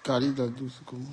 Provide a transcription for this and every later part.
Khalid Dadou, c'est comment?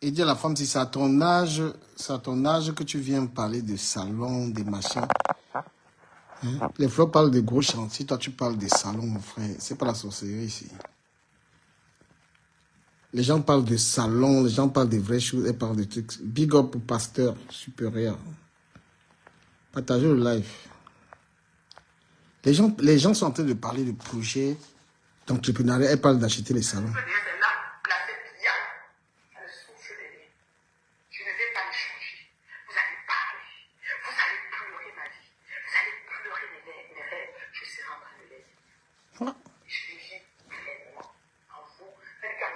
Et dis à la femme, si c'est à ton âge, que tu viens parler de salon, des machins. Hein? Les fleurs parlent de gros chantiers, toi tu parles des salons, mon frère. C'est pas la sorcellerie ici. Les gens parlent de salons, les gens parlent de vraies choses, elles parlent de trucs. Big up pour pasteur supérieur. Partagez le live. Les gens sont en train de parler de projets d'entrepreneuriat, elles parlent d'acheter les salons.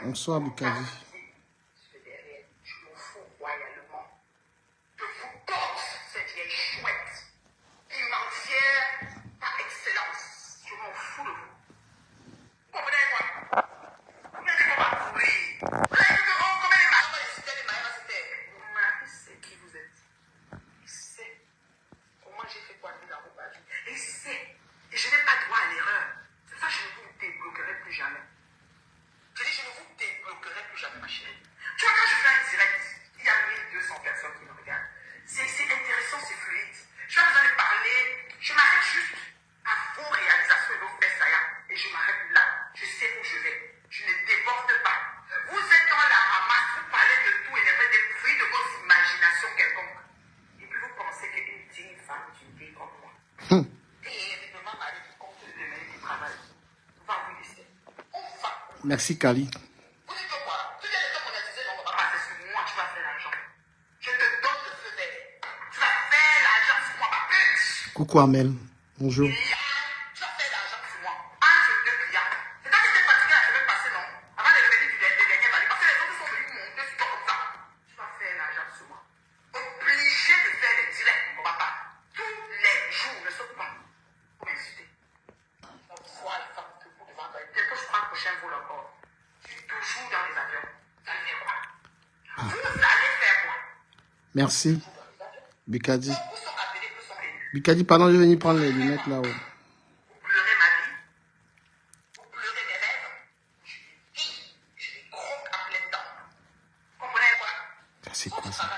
Bonsoir, Bukadi. Merci, Kali. Coucou Amel. Bonjour. Merci. Bikadi. Bikadi, pardon, je vais venir prendre les lunettes là-haut. C'est quoi ça?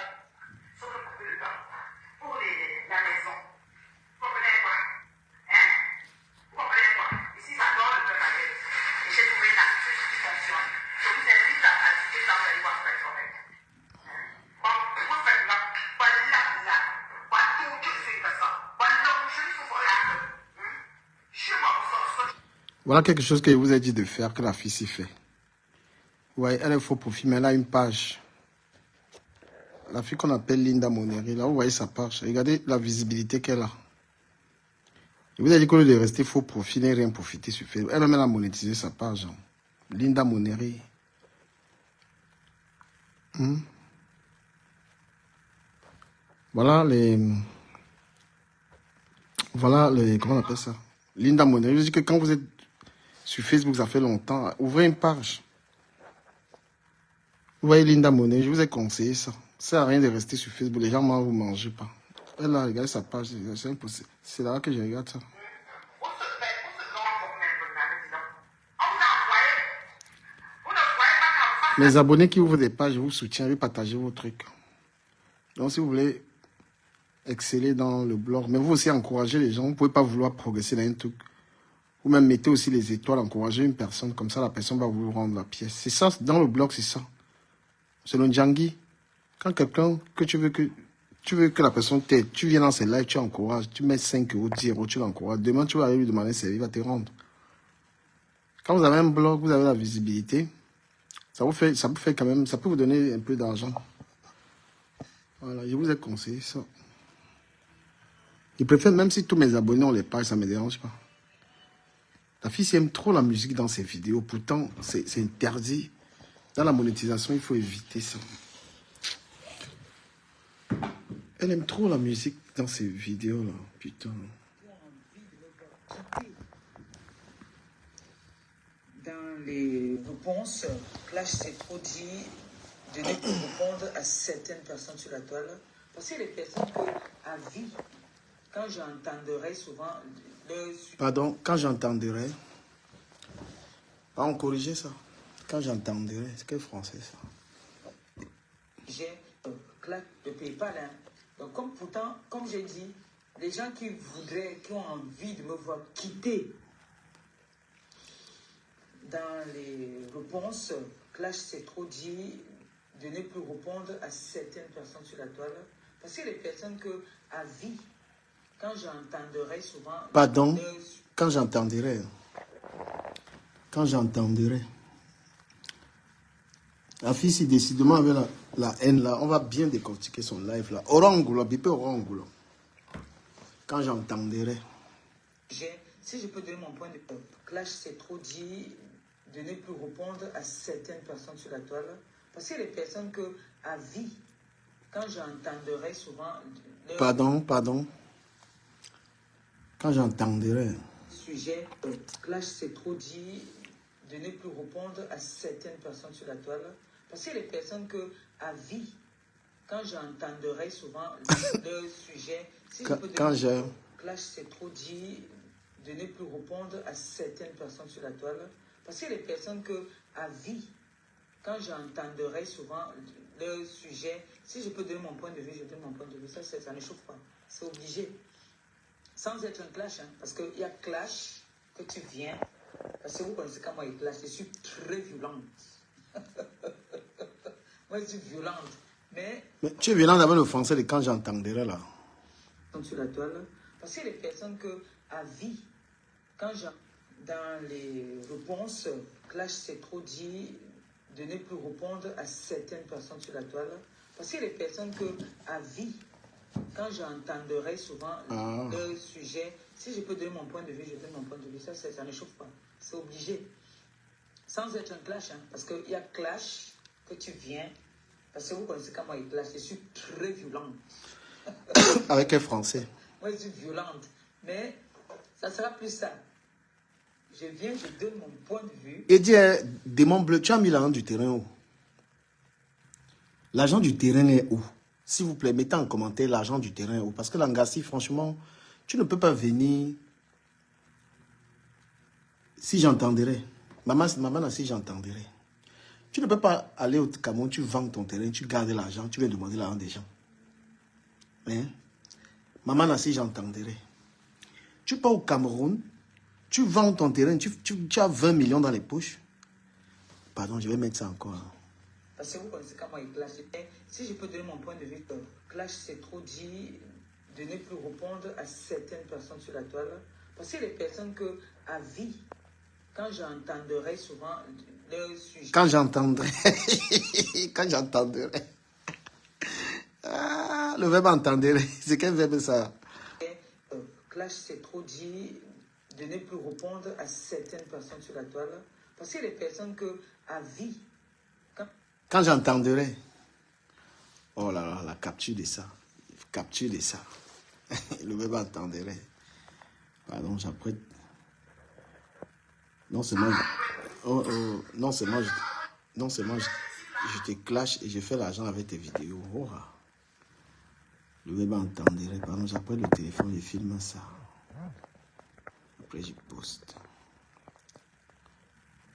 Voilà quelque chose que je vous ai dit de faire, que la fille s'y fait. Ouais, elle est faux profil, mais elle a une page. La fille qu'on appelle Linda Moneri, là, vous voyez sa page. Regardez la visibilité qu'elle a. Je vous ai dit qu'au lieu de rester faux profil et rien profiter sur Facebook, elle-même a monétisé sa page. Hein. Linda Moneri. Voilà les... Comment on appelle ça? Linda Moneri. Je vous dis que quand vous êtes sur Facebook, ça fait longtemps, ouvrez une page. Vous voyez Linda Moneri, je vous ai conseillé ça. Ça sert à rien de rester sur Facebook. Les gens ne vous mangez pas. Elle a regardé sa page. C'est impossible. C'est là que je regarde ça. Les abonnés qui ouvrent des pages, je vous soutiens, je vais partager vos trucs. Donc si vous voulez exceller dans le blog, mais vous aussi encouragez les gens. Vous ne pouvez pas vouloir progresser dans un truc. Vous même mettez aussi les étoiles, encouragez une personne. Comme ça, la personne va vous rendre la pièce. C'est ça, dans le blog, c'est ça. C'est le Djangi. Quand quelqu'un que tu veux que la personne t'aide, tu viens dans ses lives, tu encourages, tu mets 5 euros, 10 euros, tu l'encourages. Demain, tu vas aller lui demander un service, il va te rendre. Quand vous avez un blog, vous avez la visibilité, ça vous fait quand même, ça peut vous donner un peu d'argent. Voilà, je vous ai conseillé ça. Je préfère, même si tous mes abonnés ont les pages, ça ne me dérange pas. La fille aime trop la musique dans ses vidéos, pourtant, c'est interdit. Dans la monétisation, il faut éviter ça. Elle aime trop la musique dans ses vidéos, là. Putain. Dans les réponses, Clash s'est trop dit de ne plus répondre à certaines personnes sur la toile. Parce que les personnes que, à vie, quand j'entendrai souvent... Pardon, quand j'entendrai... On corriger ça. Quand j'entendrai, c'est quel français ça? J'ai Clash de PayPal, hein. Donc, pourtant, comme j'ai dit, les gens qui ont envie de me voir quitter dans les réponses, Clash s'est trop dit de ne plus répondre à certaines personnes sur la toile. Parce que les personnes que, à vie, quand j'entendrai souvent... Pardon, quand j'entendrai. Quand j'entendrai. La fille, si décidément avec la haine là, on va bien décortiquer son live là. Orangulo, bipé orangulo. Quand j'entendrai. Si je peux donner mon point de vue, Clash s'est trop dit de ne plus répondre à certaines personnes sur la toile. Parce que les personnes que, à vie, quand j'entendrai souvent... Pardon. Quand j'entendrai. Sujet, Clash s'est trop dit de ne plus répondre à certaines personnes sur la toile. Parce que les personnes que, à vie, quand j'entendrai souvent le sujet... Si Clash s'est trop dit de ne plus répondre à certaines personnes sur la toile. Parce que les personnes que, à vie, quand j'entendrai souvent le sujet, si je peux donner mon point de vue, je donne mon point de vue. Ça ne chauffe pas. C'est obligé. Sans être un clash, hein, parce qu'il y a clash que tu viens, parce que vous connaissez comment il clash, je suis très violente. Moi, je suis violente. Mais tu es violente avec le français de quand j'entendrai là. Sur la toile, parce que les personnes que, à vie, quand dans les réponses, Clash s'est trop dit de ne plus répondre à certaines personnes sur la toile. Parce que les personnes que, à vie, quand j'entendrai souvent le sujet, si je peux donner mon point de vue, je donne mon point de vue. Ça ne chauffe pas. C'est obligé. Sans être un clash, hein, parce qu'il y a clash que tu viens, parce que vous connaissez comment il clash, je suis très violente. Avec un Français. Moi, je suis violente, mais ça sera plus ça. Je viens, je donne mon point de vue. Et dis, démon bleu, tu as mis l'argent du terrain où? L'argent du terrain est où? S'il vous plaît, mettez en commentaire l'argent du terrain est où? Parce que Langassi, franchement, tu ne peux pas venir. Si j'entendrais. Maman, si j'entendrais. Tu ne peux pas aller au Cameroun, tu vends ton terrain, tu gardes l'argent, tu viens demander l'argent des gens. Hein? Maman, si j'entendrais. Tu pars au Cameroun, tu vends ton terrain, tu as 20 millions dans les poches. Pardon, je vais mettre ça encore. Hein. Parce que vous connaissez comment il clash. Si je peux donner mon point de vue, clash, c'est trop dit de ne plus répondre à certaines personnes sur la toile. Parce que les personnes que, à vie, quand j'entendrai souvent le sujet... Quand j'entendrai... quand j'entendrai... Ah, le verbe entendrai. C'est quel verbe ça? Clash, c'est trop dit de ne plus répondre à certaines personnes sur la toile. Parce que les personnes que, à vie... Quand j'entendrai... Oh là là, la capture de ça. Capture de ça. Le verbe entendrai. Pardon, j'apprête... Non seulement... non seulement je te clash et je fais l'argent avec tes vidéos. Oh. Le verbe entendrai. Pardon, j'apprête le téléphone, je filme ça. Après, je poste.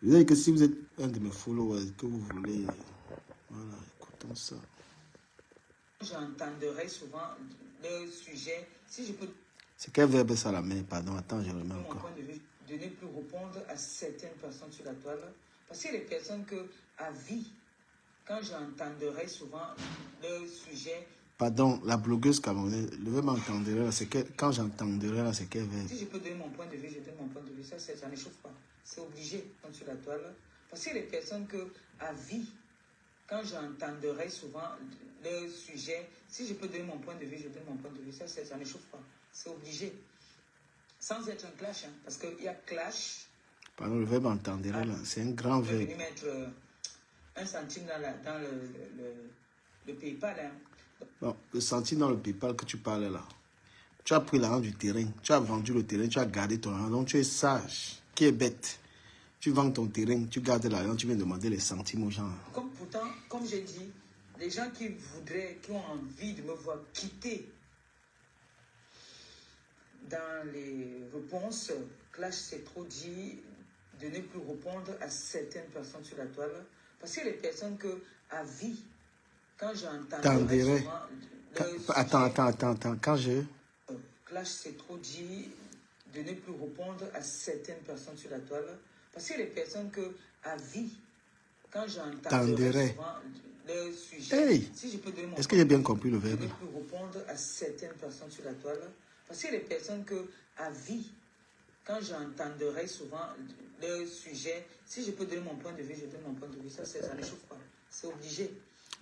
Vous savez que si vous êtes un de mes followers, que vous voulez... Voilà, écoutons ça. J'entendrai souvent le sujet, si je peux... C'est quel verbe ça, la main? Pardon, attends, je remets encore. Mon point de vue, de ne plus répondre à certaines personnes sur la toile. Parce que les personnes que, à vie, quand j'entendrai souvent le sujet... Pardon, la blogueuse camerounaise, le verbe entendrai, c'est quand j'entendrai, là, c'est quel verbe? Si je peux donner mon point de vue, je donne mon point de vue. Ça ne chauffe pas. C'est obligé, quand sur la toile. Parce que les personnes que, à vie, quand j'entendrai souvent le sujet, si je peux donner mon point de vue, je donne mon point de vue. Ça ne chauffe pas. C'est obligé. Sans être un clash, hein, parce qu'il y a clash. Pardon, le verbe entendrai, là, c'est un grand verbe. Je vais mettre 1 centime dans le PayPal. Hein. Bon, le centime dans le PayPal que tu parles là. Tu as pris l'argent du terrain, tu as vendu le terrain, tu as gardé ton argent. Donc tu es sage, qui est bête. Tu vends ton terrain, tu gardes l'argent, tu viens demander les centimes aux gens. Pourtant, comme j'ai dit, les gens qui voudraient, qui ont envie de me voir quitter dans les réponses, clash, c'est trop dit de ne plus répondre à certaines personnes sur la toile. Parce que les personnes que, à vie, quand j'entendrai souvent... Attends, quand je... Clash, c'est trop dit de ne plus répondre à certaines personnes sur la toile. Parce que les personnes que, à vie, quand j'entendrai souvent le sujet... Hey, si je peux donner mon est-ce que j'ai bien compris le verbe? De ne plus répondre à certaines personnes sur la toile. Parce que les personnes que, à vie, quand j'entendrai souvent le sujet, si je peux donner mon point de vue, je donne mon point de vue. Ça ne chauffe pas. C'est obligé.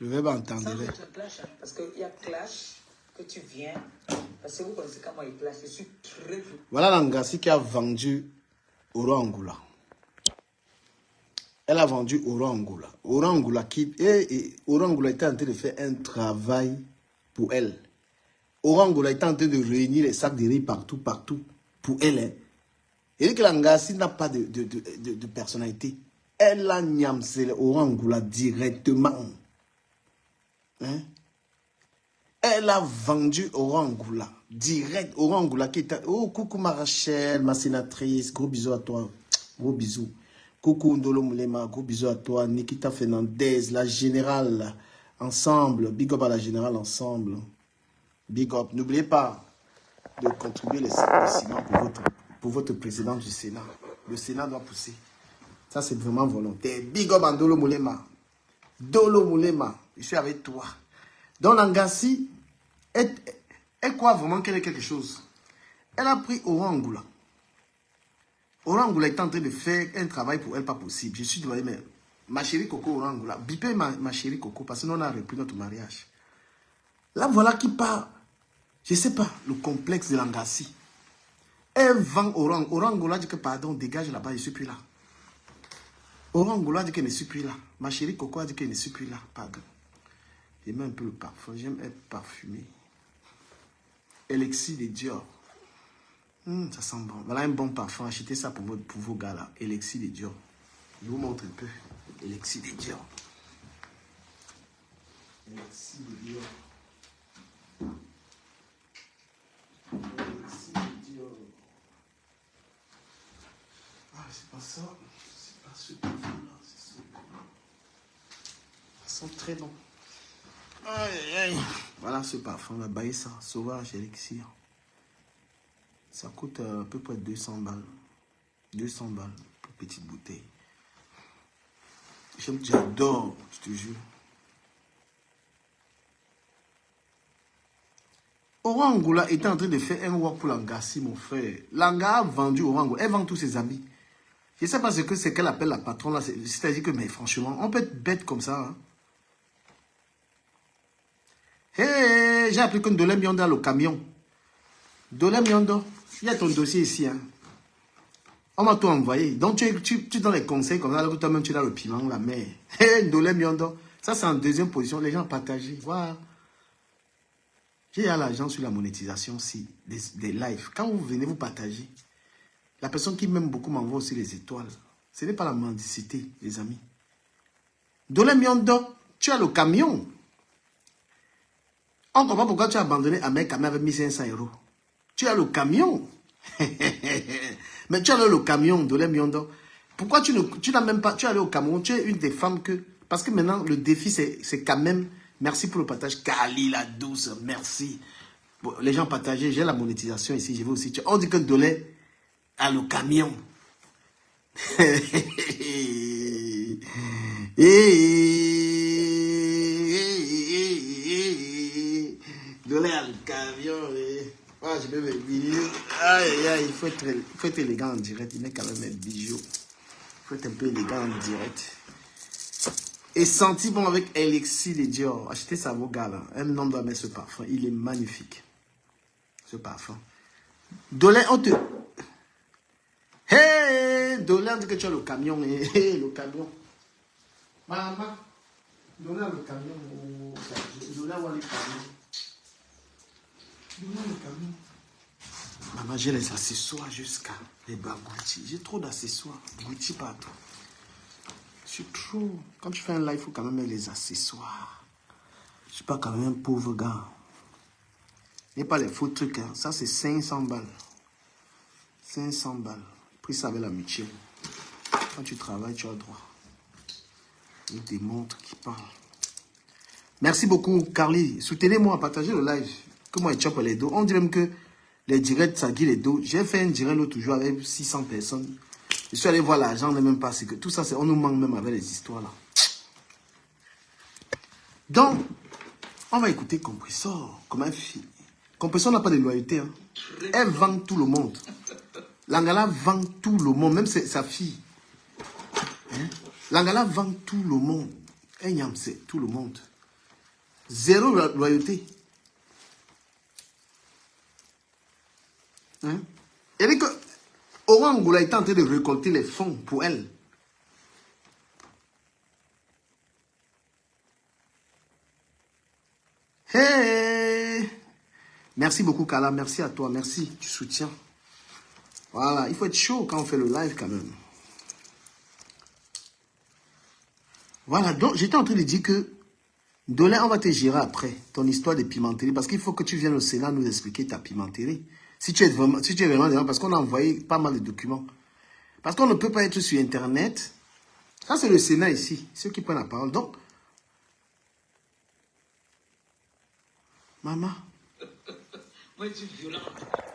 Le verbe entendrai. Sans être un clash, hein, parce qu'il y a clash que tu viens, parce que vous connaissez comment il clash. Je suis très... Voilà Langassi qui a vendu Oro Angoula. Elle a vendu Oro Angoula. Oro Angoula Oro Angoula était en train de faire un travail pour elle. Oro Angoula était en train de réunir les sacs de riz partout pour elle. Hein. Et que Langassi n'a pas de personnalité. Elle a niamsé Oro Angoula directement. Hein? Elle a vendu Oro Angoula direct. Oro Angoula qui était... Oh, coucou ma Rachel, ma sénatrice. Gros bisous à toi. Gros bisous. Coucou Ndolo Moulema. Gros bisous à toi. Nikita Fernandez, la générale. Ensemble. Big up à la générale ensemble. Big up. N'oubliez pas de contribuer le ciment pour votre président du Sénat. Le Sénat doit pousser. Ça, c'est vraiment volontaire. Big up à Ndolo Moulema. Dolo Moulema. Je suis avec toi. Donc, Langassi, elle croit vraiment qu'elle est quelque chose. Elle a pris Oro Angoula. Oro Angoula est en train de faire un travail pour elle pas possible. Je suis demandé, mais ma chérie Coco Oro Angoula, bipez ma chérie Coco, parce que nous on a repris notre mariage. Là, voilà qui part Je ne sais pas, le complexe de Langassi. Elle vend Orang. Orangola dit que pardon, dégage là-bas, je ne suis plus là. Orangola dit que je ne suis plus là. Ma chérie Coco a dit que je ne suis plus là. Pardon. J'aime un peu le parfum, j'aime être parfumé. Elixir de Dior. Ça sent bon. Voilà un bon parfum. Achetez ça pour vos gars là. Elixir de Dior. Je vous montre un peu. Elixir de Dior. Elixir de Dior. Elixir de Dior. Ah, c'est pas ça. C'est pas ce parfum là. C'est ce. Ça sent très bon. Aïe, aïe. Voilà ce parfum là. Baillez ça. Sauvage Elixir. Ça coûte à peu près 200 balles. 200 balles pour petite bouteille. J'adore, je te jure. Orangola était en train de faire un work pour Langassi, mon frère. Langa a vendu Orangola. Elle vend tous ses amis. Je ne sais pas ce que c'est qu'elle appelle la patronne là. C'est-à-dire que, mais franchement, on peut être bête comme ça. Hein? Hey, j'ai appris que Ndolé Miondo a le camion. Ndolé Miondo, il y a ton dossier ici. Hein? On m'a tout envoyé. Donc, tu donnes les conseils comme ça, alors que toi-même, tu as le piment, la mer. Hé, Ndolé Miondo. Ça, c'est en deuxième position. Les gens partagent. Voilà. J'ai l'argent sur la monétisation aussi, des lives. Quand vous venez vous partager, la personne qui m'aime beaucoup m'envoie aussi les étoiles. Ce n'est pas la mendicité, les amis. Ndolé Miondo, tu as le camion. On comprend pourquoi tu as abandonné un mec avec 1500 €. Tu as le camion. Mais tu as le camion, Ndolé Miondo. Pourquoi tu n'as même pas... Tu es allé au Cameroun, tu es une des femmes que... Parce que maintenant, le défi, c'est quand même... Merci pour le partage. Kali, la douce, merci. Bon, les gens partagent, j'ai la monétisation ici, je vais aussi... On dit que Ndolé a le camion. Ndolé a le camion. Ah, je vais me vidéo. Aïe, aïe, il faut être élégant en direct. Il n'est quand même un bijou. Il faut être un peu élégant en direct. Et senti bon avec Elixir de Dior. Achetez ça à vos gars là. Un homme doit mettre ce parfum. Il est magnifique. Ce parfum. Ndolé, on te... Hey, Ndolé, on dit que tu as le camion. Hey, le camion. Maman, Ndolé a le camion. Ndolé a le camion. Maman, j'ai les accessoires jusqu'à les bas Gucci. J'ai trop d'accessoires. Gucci partout. C'est trop. Quand tu fais un live, il faut quand même mettre les accessoires. Je ne suis pas quand même un pauvre gars. Il n'y a pas les faux trucs. Hein. Ça, c'est 500 balles. 500 balles. Pris ça avec la mutuelle. Quand tu travailles, tu as le droit. Il des montres qui parlent. Merci beaucoup, Carly. Soutenez-moi, partagez le live. Que moi, je chope les dos. On dit même que les directs, ça guide les dos. J'ai fait un direct l'autre jour avec 600 personnes. Je suis allé voir l'argent, ne même pas. C'est que tout ça, on nous manque même avec les histoires là. Donc, on va écouter Compressor comme un fille. Compressor n'a pas de loyauté. Hein. Elle vend tout le monde. Langala vend tout le monde, même sa fille. Hein? Langala vend tout le monde. Enyam, c'est tout le monde. Zéro loyauté. Hein? Elle dit que Orangola est en train de récolter les fonds pour elle. Hey! Merci beaucoup, Kala. Merci à toi. Merci du soutien. Voilà. Il faut être chaud quand on fait le live quand même. Voilà. Donc, j'étais en train de dire que Ndolé, on va te gérer après ton histoire de pimenterie. Parce qu'il faut que tu viennes au Sénat nous expliquer ta pimenterie. Si tu es vraiment dedans, parce qu'on a envoyé pas mal de documents. Parce qu'on ne peut pas être sur Internet. Ça, c'est le Sénat ici. Ceux qui prennent la parole. Donc, maman. Moi, je suis violente.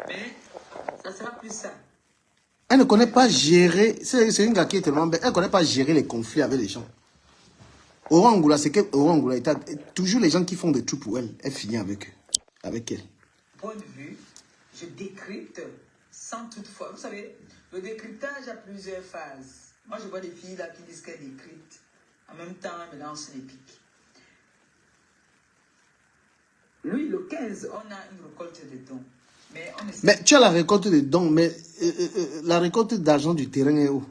Mais ça sera plus ça. Elle ne connaît pas gérer. C'est une gars qui est tellement belle. Elle ne connaît pas gérer les conflits avec les gens. Orangola, c'est que Orangola, toujours les gens qui font des trucs pour elle. Elle finit avec eux. Avec elle. Point de vue, je décrypte sans toutefois. Vous savez, le décryptage a plusieurs phases. Moi, je vois des filles là qui disent qu'elles décryptent. En même temps, elles me lancent les pics. Lui, le 15, on a une récolte de dons. Mais tu as la récolte de dons, mais la récolte d'argent du terrain est où?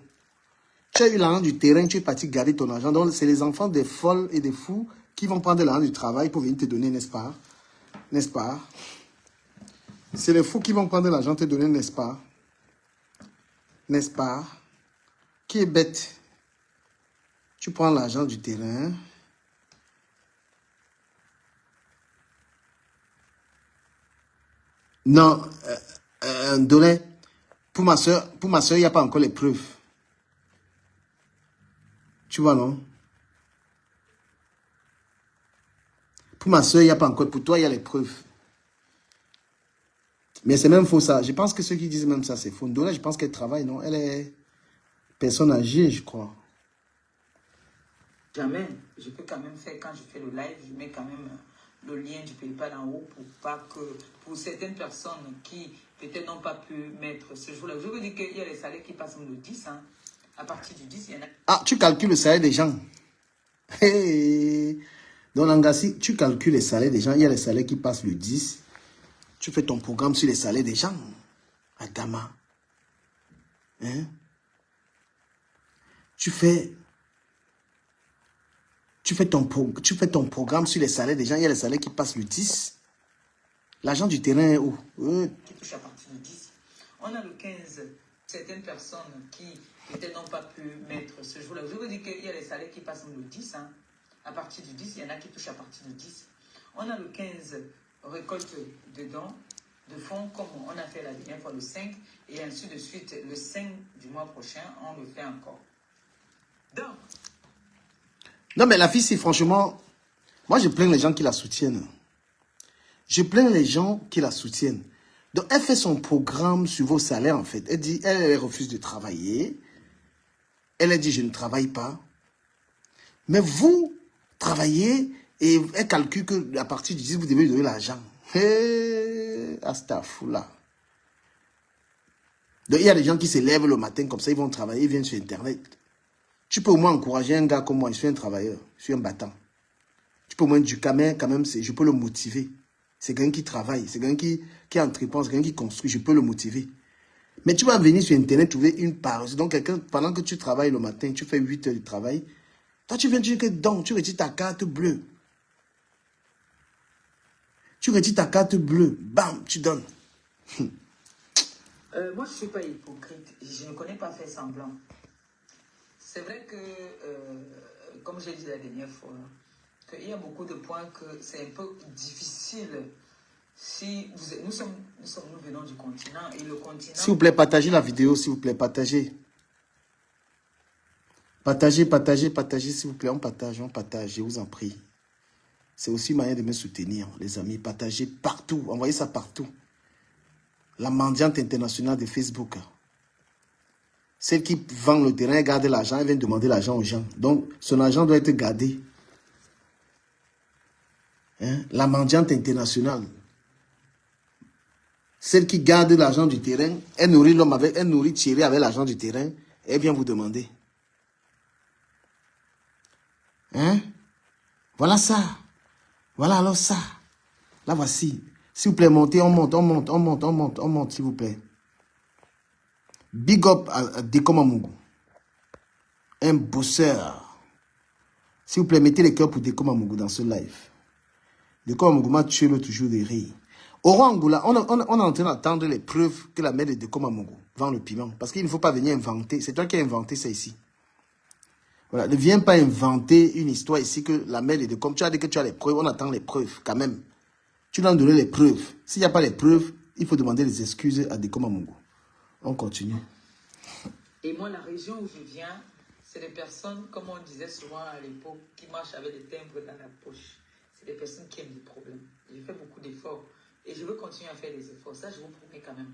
Tu as eu l'argent du terrain, tu es parti garder ton argent. Donc, c'est les enfants des folles et des fous qui vont prendre l'argent du travail pour venir te donner, n'est-ce pas? N'est-ce pas? C'est les fous qui vont prendre l'argent te donner, n'est-ce pas? N'est-ce pas? Qui est bête? Tu prends l'argent du terrain. Non, donné. Pour ma soeur, il n'y a pas encore les preuves. Tu vois, non? Pour ma soeur, il n'y a pas encore. Pour toi, il y a les preuves. Mais c'est même faux ça. Je pense que ceux qui disent même ça, c'est faux. Donné, je pense qu'elle travaille, non? Elle est personne âgée, je crois. Jamais. Je peux quand même faire, quand je fais le live, je mets quand même le lien du PayPal en haut pour pas que, pour certaines personnes qui peut-être n'ont pas pu mettre ce jour-là. Je veux dire qu'il y a les salaires qui passent le 10. Hein. À partir du 10, il y en a... Ah, tu calcules le salaire des gens. Hey. Dans l'Angassi, tu calcules les salaires des gens. Il y a les salaires qui passent le 10. Tu fais ton programme sur les salaires des gens. Adama. Hein? Tu fais ton programme sur les salaires des gens. Il y a les salaires qui passent le 10. L'argent du terrain est où? Qui touche à partir du 10. On a le 15. Certaines personnes qui peut-être n'ont pas pu mettre ce jour-là. Je veux dire qu'il y a les salaires qui passent le 10. Hein. À partir du 10, il y en a qui touchent à partir du 10. On a le 15, récolte de dons, de fonds, comme on a fait la dernière fois le 5. Et ainsi de suite, le 5 du mois prochain, on le fait encore. Donc... Non, mais la fille, c'est franchement... Moi, je plains les gens qui la soutiennent. Je plains les gens qui la soutiennent. Donc, elle fait son programme sur vos salaires, en fait. Elle dit, elle refuse de travailler. Elle a dit, je ne travaille pas. Mais vous, travaillez et elle calcule qu'à partir du 10, vous devez lui donner l'argent. Hey, astaghfirullah. Donc, il y a des gens qui se lèvent le matin comme ça, ils vont travailler, ils viennent sur Internet. Tu peux au moins encourager un gars comme moi, je suis un travailleur, je suis un battant. Tu peux au moins du quand même, je peux le motiver. C'est quelqu'un qui travaille, c'est quelqu'un qui entreprend, c'est quelqu'un qui construit, je peux le motiver. Mais tu vas venir sur Internet trouver une pause. Donc, quelqu'un, pendant que tu travailles le matin, tu fais 8 heures de travail, toi, tu viens dire que donc, tu retires ta carte bleue. Tu retires ta carte bleue, bam, tu donnes. Moi, je ne suis pas hypocrite. Je ne connais pas faire semblant. C'est vrai que, comme j'ai dit la dernière fois, qu'il y a beaucoup de points que c'est un peu difficile. Si nous venons du continent et le continent... S'il vous plaît, partagez la vidéo, s'il vous plaît, partagez. Partagez, s'il vous plaît, on partage, je vous en prie. C'est aussi une manière de me soutenir, les amis. Partagez partout, envoyez ça partout. La mendiante internationale de Facebook. Celle qui vend le terrain, elle garde l'argent, elle vient demander l'argent aux gens. Donc, son argent doit être gardé. Hein? La mendiante internationale. Celle qui garde l'argent du terrain, elle nourrit l'homme avec, elle nourrit Thierry avec l'argent du terrain, elle vient vous demander. Hein? Voilà ça. Voilà alors ça. Là, voici. S'il vous plaît, montez, on monte, s'il vous plaît. Big up à Dekoma Mungu. Un bosseur. S'il vous plaît, mettez les cœurs pour Dekoma Mungu dans ce live. Dekoma Mungu m'a tué le toujours de rire. Au Angola, on est en train d'attendre les preuves que la mère de Dekoma Mungu vend le piment. Parce qu'il ne faut pas venir inventer. C'est toi qui as inventé ça ici. Voilà, ne viens pas inventer une histoire ici que la mère de comme tu as dit que tu as les preuves, on attend les preuves quand même. Tu dois donner les preuves. S'il n'y a pas les preuves, il faut demander les excuses à Dekoma Mungu. On continue. Et moi, la région où je viens, c'est des personnes, comme on disait souvent à l'époque, qui marchent avec des timbres dans la poche. C'est des personnes qui aiment des problèmes. J'ai fait beaucoup d'efforts et je veux continuer à faire des efforts. Ça, je vous promets quand même.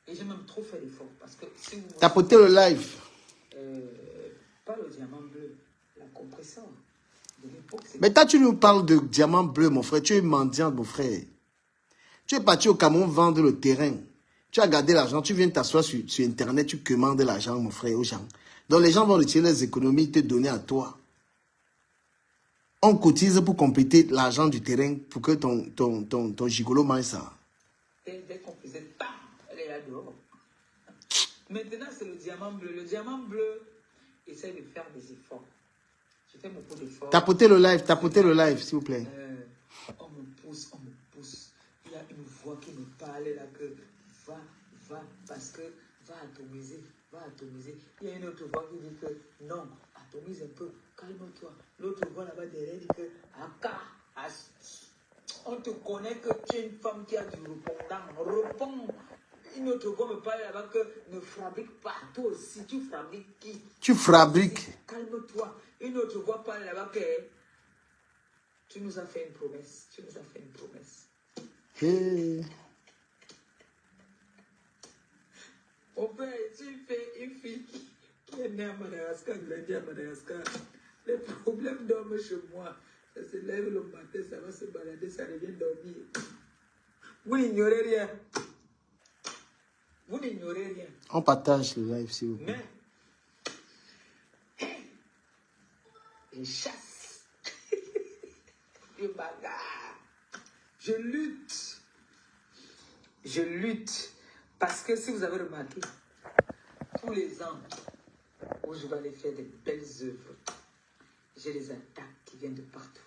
Et j'ai même trop fait d'efforts parce que si vous... Tapotez le live. Pas le diamant bleu, la compresseur. Mais toi, tu nous parles de diamant bleu, mon frère. Tu es mendiant, mon frère. Tu es parti au Cameroun vendre le terrain. Tu as gardé l'argent. Tu viens t'asseoir sur Internet. Tu commandes l'argent, mon frère, aux gens. Donc, les gens vont retirer les économies et te donner à toi. On cotise pour compléter l'argent du terrain pour que ton gigolo mange ça. Dès qu'on faisait, bam, elle est là dehors. Maintenant, c'est le diamant bleu. Le diamant bleu essaie de faire des efforts. Je fais beaucoup d'efforts. Tapotez le live, s'il vous plaît. On me pousse, on me pousse. Il y a une voix qui me parle là que va, parce que va atomiser. Il y a une autre voix qui dit que non, atomise un peu, calme-toi. L'autre voix là-bas derrière dit que on te connaît que tu es une femme qui a du répondant. Réponds. Une autre voix me parle là-bas que ne fabrique pas. Toi aussi, tu fabriques qui? Tu fabriques. Calme-toi. Une autre voix parle là-bas que tu nous as fait une promesse. Hey. Mon père, tu fais une fille qui est née à Madagascar, grandie à Madagascar. Les problèmes dorment chez moi. Ça se lève le matin, ça va se balader, ça revient dormir. Vous n'ignorez rien. On partage le live, s'il vous plaît. Mais, je chasse. Je bagarre. Je lutte. Parce que si vous avez remarqué, tous les ans où je vais aller faire des belles œuvres, j'ai des attaques qui viennent de partout.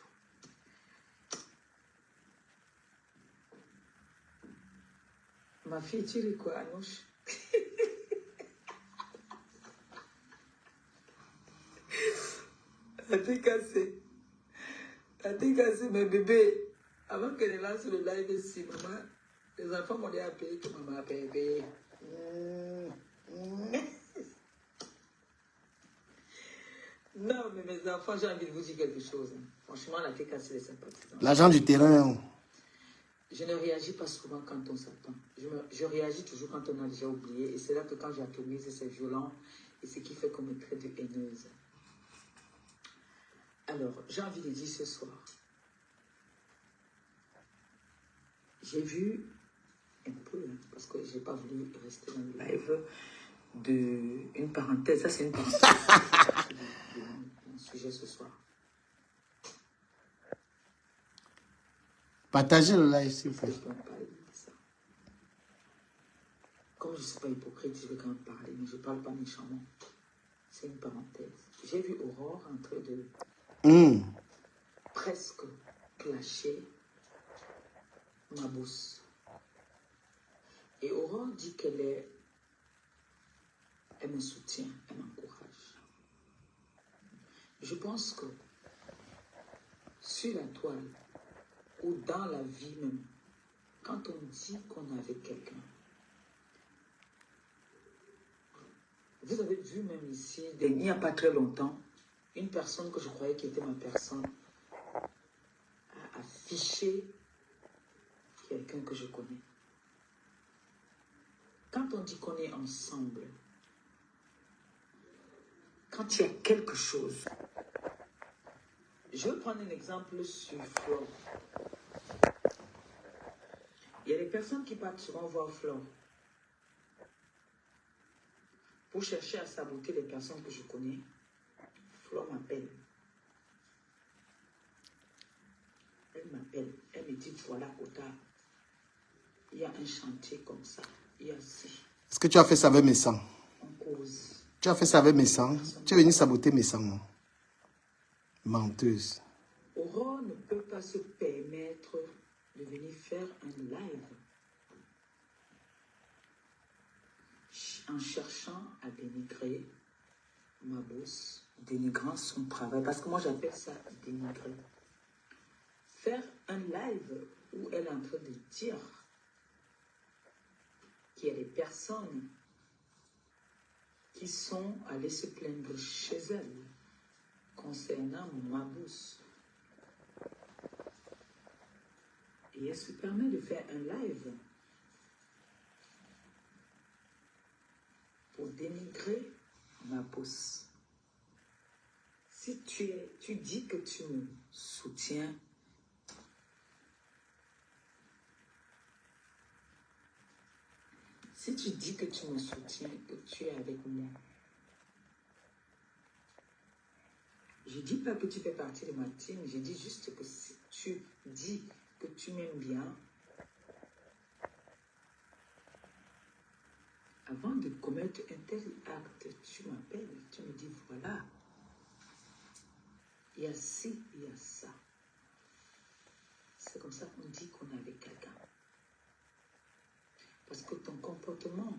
Ma fille, tu ris quoi, Anouche? T'as cassé, mes bébés. Avant qu'elle lance le live ici, maman, les enfants m'ont dit à payer que maman a payé. Non, mais mes enfants, j'ai envie de vous dire quelque chose. Franchement, la fille cassée les sympathisants. L'argent du terrain. Je ne réagis pas souvent quand on s'attend. Je réagis toujours quand on a déjà oublié. Et c'est là que quand j'atomise, c'est violent. Et c'est ce qui fait qu'on me traite de haineuse. Alors, j'ai envie de dire ce soir. J'ai vu un peu, parce que je n'ai pas voulu rester dans le live, une parenthèse. Ça, c'est une parenthèse de mon sujet ce soir. Partagez le live, s'il vous plaît. Comme je ne suis pas hypocrite, je vais quand même parler, mais je ne parle pas méchamment. C'est une parenthèse. J'ai vu Aurore en train de presque clasher ma bourse. Et Aurore dit qu'elle me soutient, elle m'encourage. Je pense que sur la toile ou dans la vie même, quand on dit qu'on est avec quelqu'un, vous avez vu même ici, il n'y a pas très longtemps, une personne que je croyais qui était ma personne a affiché quelqu'un que je connais. Quand on dit qu'on est ensemble, quand il y a quelque chose, je vais prendre un exemple sur Flore. Il y a des personnes qui partent souvent voir Flore pour chercher à saboter les personnes que je connais. Flore m'appelle. Elle m'appelle. Elle me dit, voilà, Kota, il y a un chantier comme ça. Il y a ci. Est-ce que tu as fait ça avec mes sangs? On cause. Tu as fait ça avec mes sangs? Tu es venu saboter mes sangs, non? Menteuse. Aurore ne peut pas se permettre de venir faire un live en cherchant à dénigrer ma bourse, dénigrant son travail. Parce que moi, j'appelle ça dénigrer. Faire un live où elle est en train de dire qu'il y a des personnes qui sont allées se plaindre chez elle concernant ma bourse. Et elle se permet de faire un live pour dénigrer ma bourse. Si tu dis que tu me soutiens, si tu dis que tu me soutiens, que tu es avec moi, Je ne dis pas que tu fais partie de ma team, je dis juste que si tu dis que tu m'aimes bien, avant de commettre un tel acte, tu m'appelles, tu me dis voilà, il y a ci, il y a ça. C'est comme ça qu'on dit qu'on est avec quelqu'un. Parce que ton comportement,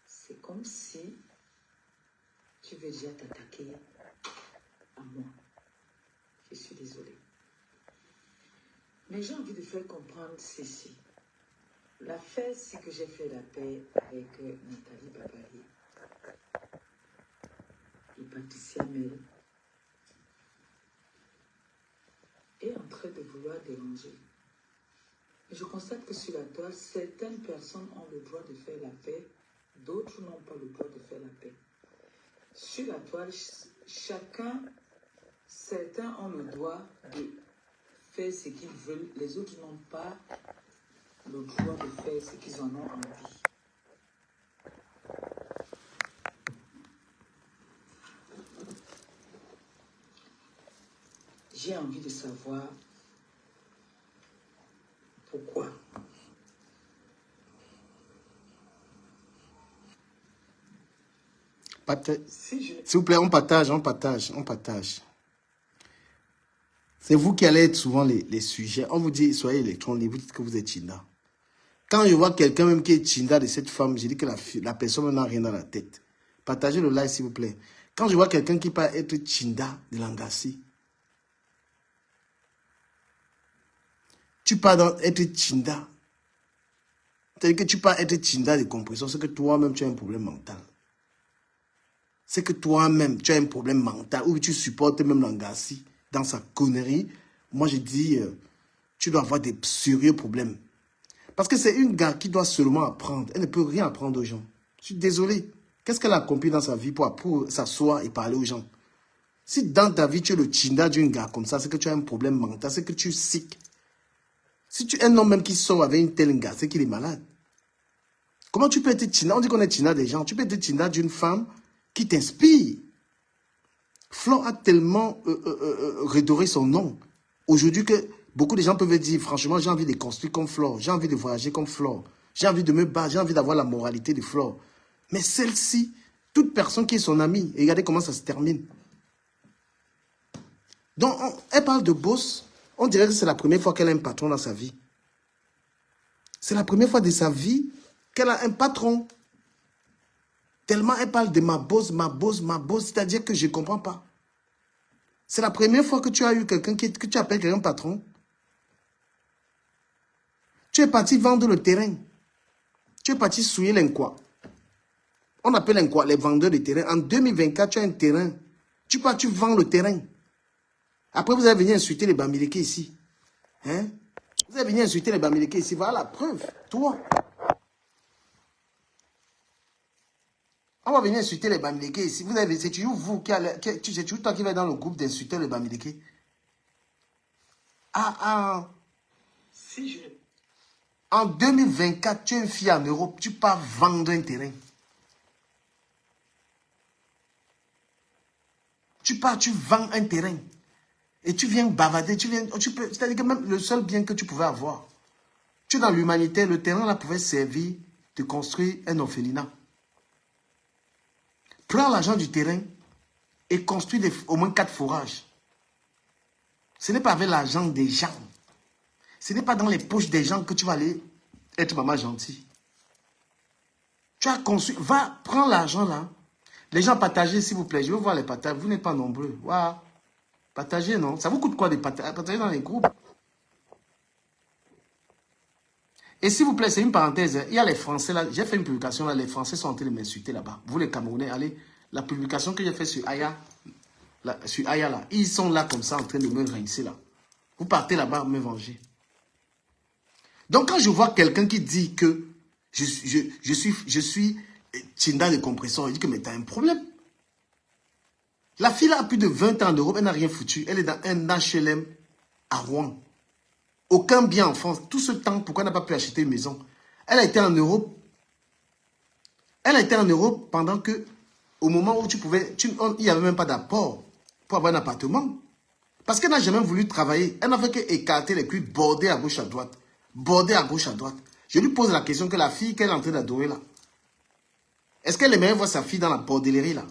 c'est comme si tu veux déjà t'attaquer à moi. Je suis désolée. Mais j'ai envie de faire comprendre ceci. L'affaire, c'est que j'ai fait la paix avec Nathalie Babali et Patricia Mel est en train de vouloir déranger. Et je constate que sur la toile, certaines personnes ont le droit de faire la paix, d'autres n'ont pas le droit de faire la paix. Sur la toile, certains ont le droit de faire ce qu'ils veulent, les autres n'ont pas le droit de faire ce qu'ils en ont envie. J'ai envie de savoir pourquoi. S'il vous plaît, on partage. C'est vous qui allez être souvent les sujets. On vous dit, soyez électron libre, vous dites que vous êtes Chinda. Quand je vois quelqu'un même qui est Chinda de cette femme, je dis que la personne n'a rien dans la tête. Partagez le live, s'il vous plaît. Quand je vois quelqu'un qui peut être Chinda de Langassi, tu peux être Chinda. C'est-à-dire que tu peux être Chinda de compression, c'est que toi-même, tu as un problème mental. C'est que toi-même, tu as un problème mental, ou tu supportes même Langassi dans sa connerie. Moi, je dis, tu dois avoir des sérieux problèmes. Parce que c'est une gars qui doit seulement apprendre. Elle ne peut rien apprendre aux gens. Je suis désolé. Qu'est-ce qu'elle a accompli dans sa vie pour s'asseoir et parler aux gens? Si dans ta vie, tu es le Chinda d'une gars comme ça, c'est que tu as un problème mental, c'est que tu es sick. Si tu es un homme même qui sort avec une telle gars, c'est qu'il est malade. Comment tu peux être Chinda? On dit qu'on est Chinda des gens. Tu peux être Chinda d'une femme qui t'inspire. Flore a tellement redoré son nom. Aujourd'hui que beaucoup de gens peuvent dire, franchement, j'ai envie de construire comme Flore. J'ai envie de voyager comme Flore. J'ai envie de me battre. J'ai envie d'avoir la moralité de Flore. Mais celle-ci, toute personne qui est son amie, et regardez comment ça se termine. Donc, elle parle de boss. On dirait que c'est la première fois qu'elle a un patron dans sa vie. C'est la première fois de sa vie qu'elle a un patron. Tellement elle parle de ma boss, c'est-à-dire que je ne comprends pas. C'est la première fois que tu as eu quelqu'un que tu appelles quelqu'un patron. Tu es parti vendre le terrain. Tu es parti souiller l'enquoi. On appelle l'enquoi les vendeurs de terrain. En 2024, tu as un terrain. Tu vends le terrain. Après, vous allez venir insulter les Bamileke ici. Hein? Vous allez venir insulter les Bamileke ici. Voilà la preuve. Toi. On va venir insulter les Bamileke ici. C'est toujours vous c'est toujours toi qui vas dans le groupe d'insulter les Bamileke. En 2024, tu es une fille en Europe, tu pars vendre un terrain. Tu vends un terrain. Et tu viens bavader, c'est-à-dire que même le seul bien que tu pouvais avoir, tu es dans l'humanité, le terrain là pouvait servir de construire un orphelinat. Prends l'argent du terrain et construis au moins 4 forages. Ce n'est pas avec l'argent des gens. Ce n'est pas dans les poches des gens que tu vas aller être maman gentille. Tu as construit, va, prends l'argent là. Les gens partagez s'il vous plaît, je veux voir les partages, vous n'êtes pas nombreux. Wow. Partagez, non? Ça vous coûte quoi de partager dans les groupes? Et s'il vous plaît, c'est une parenthèse. Il y a les Français là. J'ai fait une publication là. Les Français sont en train de m'insulter là-bas. Vous les Camerounais, allez. La publication que j'ai faite sur Aya. Sur Aya là. Ils sont là comme ça en train de me rincer là. Vous partez là-bas me venger. Donc quand je vois quelqu'un qui dit que je suis Chinda de compresseur, il dit que mais t'as un problème. La fille là a plus de 20 ans en Europe, elle n'a rien foutu. Elle est dans un HLM à Rouen. Aucun bien en France. Tout ce temps, pourquoi elle n'a pas pu acheter une maison? Elle a été en Europe. Elle a été en Europe pendant que au moment où tu pouvais... il n'y avait même pas d'apport pour avoir un appartement. Parce qu'elle n'a jamais voulu travailler. Elle n'a fait qu'écarter les culs, border à gauche à droite. Border à gauche à droite. Je lui pose la question que la fille qu'elle est en train d'adorer là. Est-ce qu'elle aimerait voir sa fille dans la bordellerie là?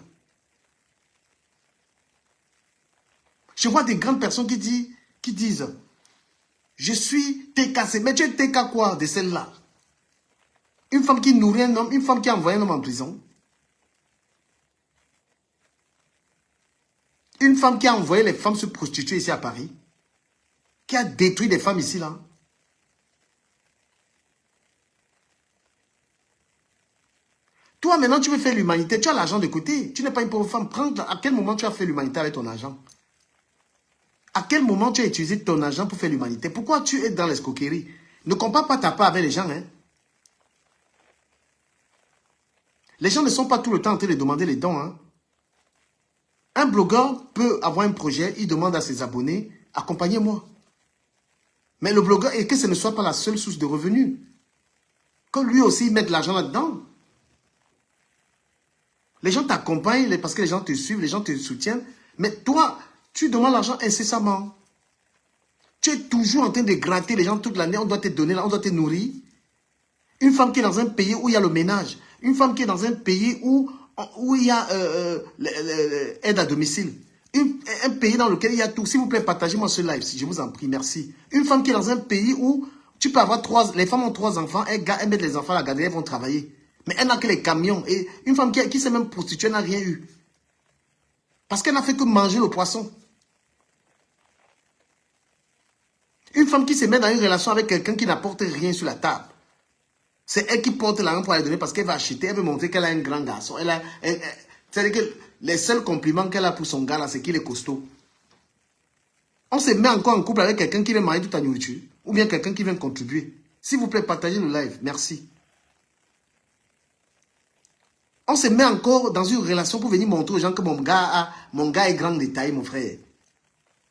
Je vois des grandes personnes qui disent, je suis TKC. Mais tu es TK quoi de celle-là? Une femme qui nourrit un homme, une femme qui a envoyé un homme en prison. Une femme qui a envoyé les femmes se prostituer ici à Paris. Qui a détruit des femmes ici là. Toi maintenant tu veux faire l'humanité, tu as l'argent de côté. Tu n'es pas une pauvre femme. À quel moment tu as fait l'humanité avec ton argent? À quel moment tu as utilisé ton argent pour faire l'humanité? Pourquoi tu es dans l'escroquerie? Ne compare pas ta part avec les gens. Hein? Les gens ne sont pas tout le temps en train de demander les dons. Hein? Un blogueur peut avoir un projet, il demande à ses abonnés, accompagnez-moi. Mais le blogueur, et que ce ne soit pas la seule source de revenus. Que lui aussi il mette de l'argent là-dedans. Les gens t'accompagnent parce que les gens te suivent, les gens te soutiennent. Mais toi, tu demandes l'argent incessamment. Tu es toujours en train de gratter les gens toute l'année. On doit te donner, on doit te nourrir. Une femme qui est dans un pays où il y a le ménage. Une femme qui est dans un pays où il y a l'aide à domicile. Un pays dans lequel il y a tout. S'il vous plaît, partagez-moi ce live, si je vous en prie, merci. Une femme qui est dans un pays où tu peux avoir les femmes ont 3 enfants, elles mettent les enfants à la garderie, elles vont travailler. Mais elle n'a que les camions. Et une femme qui s'est même prostituée n'a rien eu. Parce qu'elle n'a fait que manger le poisson. Une femme qui se met dans une relation avec quelqu'un qui n'apporte rien sur la table. C'est elle qui porte l'argent pour aller donner parce qu'elle va acheter, elle veut montrer qu'elle a un grand garçon. C'est-à-dire que les seuls compliments qu'elle a pour son gars là, c'est qu'il est costaud. On se met encore en couple avec quelqu'un qui vient marier toute ta nourriture. Ou bien quelqu'un qui vient contribuer. S'il vous plaît, partagez le live. Merci. On se met encore dans une relation pour venir montrer aux gens que mon gars est grand de taille, mon frère.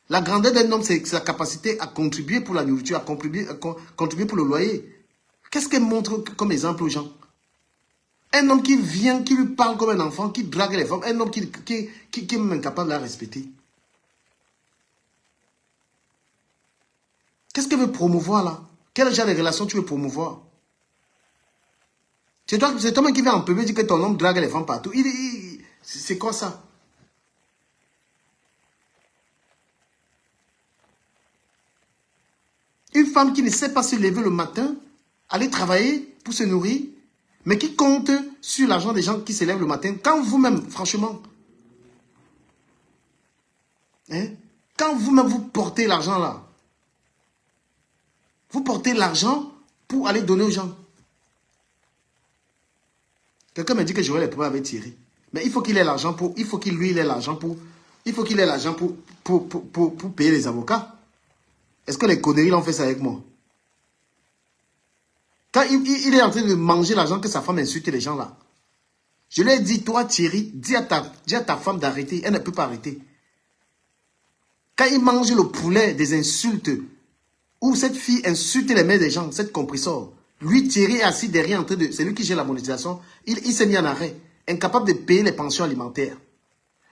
La grandeur d'un homme, c'est sa capacité à contribuer pour la nourriture, à contribuer pour le loyer. Qu'est-ce qu'elle montre comme exemple aux gens? Un homme qui vient, qui lui parle comme un enfant, qui drague les femmes, un homme qui est même incapable de la respecter. Qu'est-ce qu'elle veut promouvoir là? Quel genre de relation tu veux promouvoir? C'est toi-même qui vient en public dire que ton homme drague les femmes partout. C'est quoi ça? Une femme qui ne sait pas se lever le matin, aller travailler pour se nourrir, mais qui compte sur l'argent des gens qui se lèvent le matin. Quand vous-même, franchement, hein, quand vous-même vous portez l'argent là, vous portez l'argent pour aller donner aux gens. Quelqu'un m'a dit que j'aurais les problèmes avec Thierry. Mais il faut qu'il ait l'argent pour... Il faut qu'il lui ait l'argent pour... Il faut qu'il ait l'argent pour payer les avocats. Est-ce que les conneries l'ont fait ça avec moi? Quand il est en train de manger l'argent que sa femme insulte les gens là. Je lui ai dit, toi Thierry, dis à ta femme d'arrêter. Elle ne peut pas arrêter. Quand il mange le poulet des insultes, où cette fille insulte les mères des gens, cette compresseur, lui Thierry est assis derrière en train de... C'est lui qui gère la monétisation. Il s'est mis en arrêt. Incapable de payer les pensions alimentaires.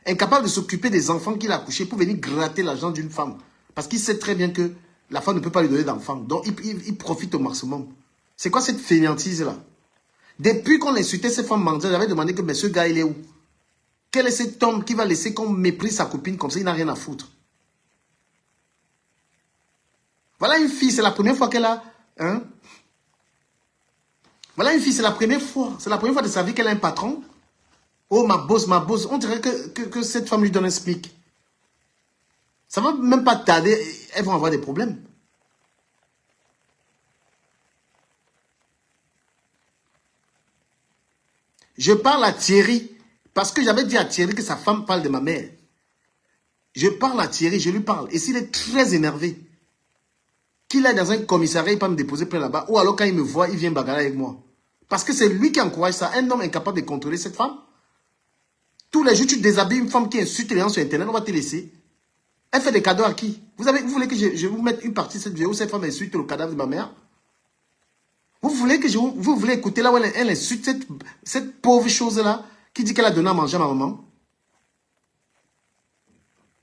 Incapable de s'occuper des enfants qu'il a accouchés pour venir gratter l'argent d'une femme. Parce qu'il sait très bien que la femme ne peut pas lui donner d'enfants. Donc il profite au maximum. C'est quoi cette fainéantise-là? Depuis qu'on insultait ces femmes mendiantes, j'avais demandé que mais ce gars, il est où? Quel est cet homme qui va laisser qu'on méprise sa copine comme ça, il n'a rien à foutre? Voilà une fille, c'est la première fois qu'elle a... Hein? Voilà une fille, c'est la première fois. C'est la première fois de sa vie qu'elle a un patron. Oh, ma boss, ma boss. On dirait que cette femme lui donne un SMIC. Ça va même pas tarder, elles vont avoir des problèmes. Je parle à Thierry, parce que j'avais dit à Thierry que sa femme parle de ma mère. Je parle à Thierry, je lui parle. Et s'il est très énervé, qu'il est dans un commissariat, il peut me déposer près là-bas, ou alors quand il me voit, il vient bagarrer avec moi. Parce que c'est lui qui encourage ça. Un homme incapable de contrôler cette femme. Tous les jours, tu déshabilles une femme qui insulte les gens sur Internet, on va te laisser. Elle fait des cadeaux à qui? Vous voulez que je vous mette une partie de cette vidéo où cette femme insulte le cadavre de ma mère? Vous voulez écouter là où elle insulte cette pauvre chose-là qui dit qu'elle a donné à manger à ma maman.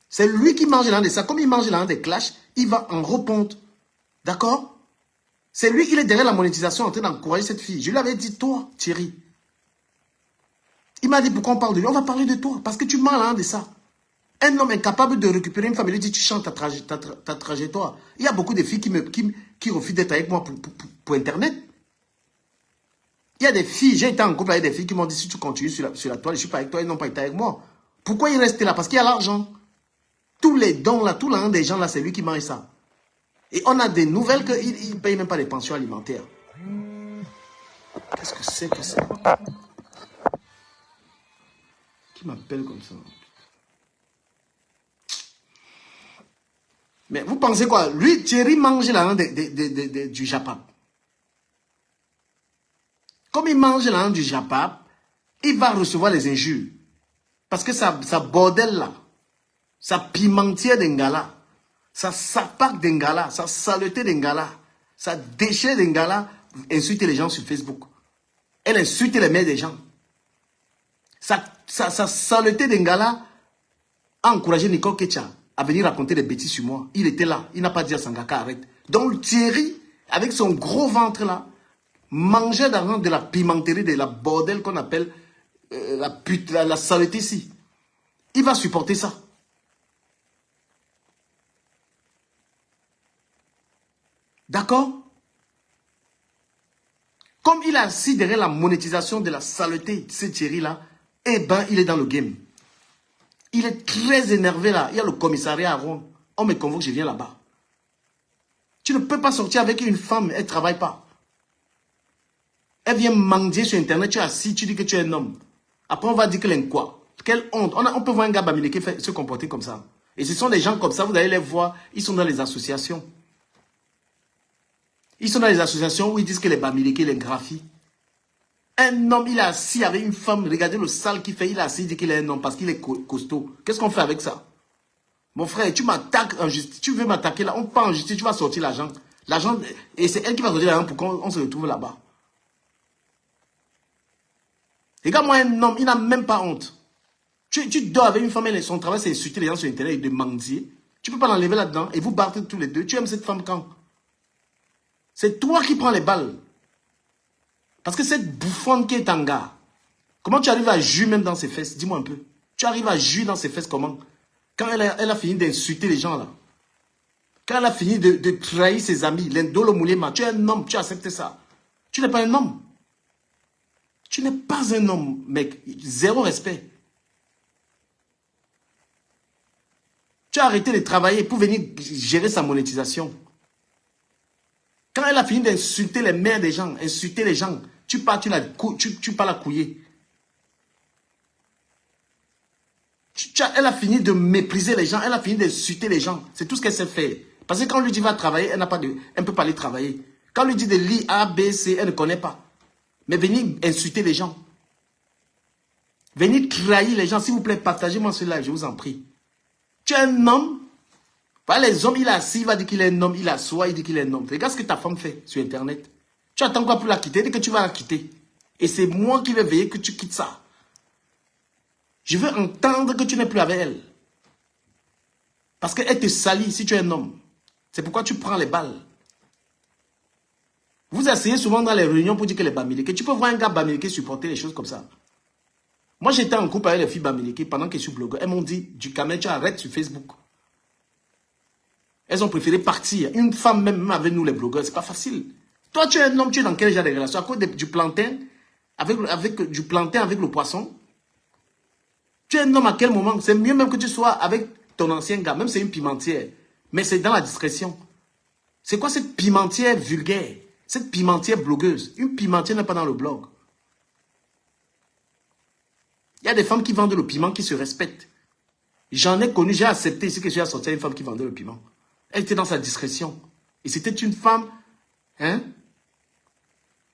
C'est lui qui mange l'un de ça. Comme il mange l'un des clashs, il va en reponte. D'accord? C'est lui, il est derrière la monétisation en train d'encourager cette fille. Je lui avais dit, toi, Thierry. Il m'a dit, pourquoi on parle de lui? On va parler de toi. Parce que tu manges l'un de ça. Un homme incapable de récupérer une femme, il lui dit, tu chantes ta trajectoire. Il y a beaucoup de filles qui refusent d'être avec moi pour Internet. Il y a des filles, j'ai été en couple avec des filles qui m'ont dit, si tu continues sur la toile, je ne suis pas avec toi, ils n'ont pas été avec moi. Pourquoi il reste là? Parce qu'il y a l'argent. Tous les dons là, tout l'argent des gens là, c'est lui qui mange ça. Et on a des nouvelles qu'il ne paye même pas les pensions alimentaires. Qu'est-ce que c'est que ça? Qui m'appelle comme ça? Mais vous pensez quoi? Lui, Thierry mange l'argent du Japap. Comme il mange l'argent du Japap, il va recevoir les injures. Parce que ça bordel là, sa pimentière d'Engala, sa sapac d'Engala, sa saleté d'Engala, sa déchet d'Engala, insulte les gens sur Facebook. Elle insulte les mères des gens. Sa saleté d'Engala a encouragé Nicole Ketcha à venir raconter des bêtises sur moi. Il était là. Il n'a pas dit à Sangaka, arrête. Donc Thierry, avec son gros ventre là, mangeait d'argent de la pimenterie, de la bordel qu'on appelle la saleté ici. Il va supporter ça. D'accord? Comme il a assis derrière la monétisation de la saleté, ce Thierry là, eh ben il est dans le game. Il est très énervé là. Il y a le commissariat à Rouen. On me convoque, je viens là-bas. Tu ne peux pas sortir avec une femme, elle ne travaille pas. Elle vient mendier sur Internet, tu es assis, tu dis que tu es un homme. Après, on va dire que l'un quoi? Quelle honte. On peut voir un gars bamileke se comporter comme ça. Et ce sont des gens comme ça, vous allez les voir, ils sont dans les associations. Ils sont dans les associations où ils disent que les bamileke, les graphies. Un homme, il est assis avec une femme, regardez le sale qu'il fait, il est assis, il dit qu'il est un homme parce qu'il est costaud. Qu'est-ce qu'on fait avec ça? Mon frère, tu m'attaques en justice, tu veux m'attaquer là, on part en justice, tu vas sortir l'argent. L'argent, et c'est elle qui va sortir l'argent pour qu'on se retrouve là-bas. Regarde-moi un homme, il n'a même pas honte. Tu dors avec une femme, son travail c'est insulter les gens sur Internet et de mendier. Tu ne peux pas l'enlever là-dedans et vous battez tous les deux. Tu aimes cette femme quand? C'est toi qui prends les balles. Parce que cette bouffonne qui est en gars, comment tu arrives à juger même dans ses fesses? Dis-moi un peu. Tu arrives à juger dans ses fesses comment? Quand elle a fini d'insulter les gens là. Quand elle a fini de trahir ses amis, l'Indolo Moulema, tu es un homme, tu acceptes ça. Tu n'es pas un homme. Tu n'es pas un homme, mec. Zéro respect. Tu as arrêté de travailler pour venir gérer sa monétisation. Quand elle a fini d'insulter les mères des gens, insulter les gens, tu pars la couiller. Elle a fini de mépriser les gens, elle a fini d'insulter les gens. C'est tout ce qu'elle sait faire. Parce que quand on lui dit va travailler, elle ne peut pas aller travailler. Quand on lui dit de lire A, B, C, elle ne connaît pas. Mais venir insulter les gens. Venir trahir les gens. S'il vous plaît, partagez-moi ce live, je vous en prie. Tu es un homme. Voilà, les hommes, il est assis, il va dire qu'il est un homme. Il assoit, il dit qu'il est un homme. Regarde ce que ta femme fait sur Internet. Tu attends quoi pour la quitter? Dès que tu vas la quitter. Et c'est moi qui vais veiller que tu quittes ça. Je veux entendre que tu n'es plus avec elle. Parce qu'elle te salit si tu es un homme. C'est pourquoi tu prends les balles. Vous essayez souvent dans les réunions pour dire que les bamileke. Tu peux voir un gars bamileke supporter les choses comme ça. Moi, j'étais en couple avec les filles bamileke pendant que je suis blogueur. Elles m'ont dit, du Kamel, tu arrêtes sur Facebook. Elles ont préféré partir. Une femme même avec nous les blogueurs, c'est pas facile. Toi, tu es un homme, tu es dans quel genre de relation? À cause du plantain, du plantain avec le poisson. Tu es un homme à quel moment? C'est mieux même que tu sois avec ton ancien gars, même c'est une pimentière. Mais c'est dans la discrétion. C'est quoi cette pimentière vulgaire? Cette pimentière blogueuse? Une pimentière n'est pas dans le blog. Il y a des femmes qui vendent le piment qui se respectent. J'en ai connu, j'ai accepté ici que j'ai sorti une femme qui vendait le piment. Elle était dans sa discrétion. Et c'était une femme, hein?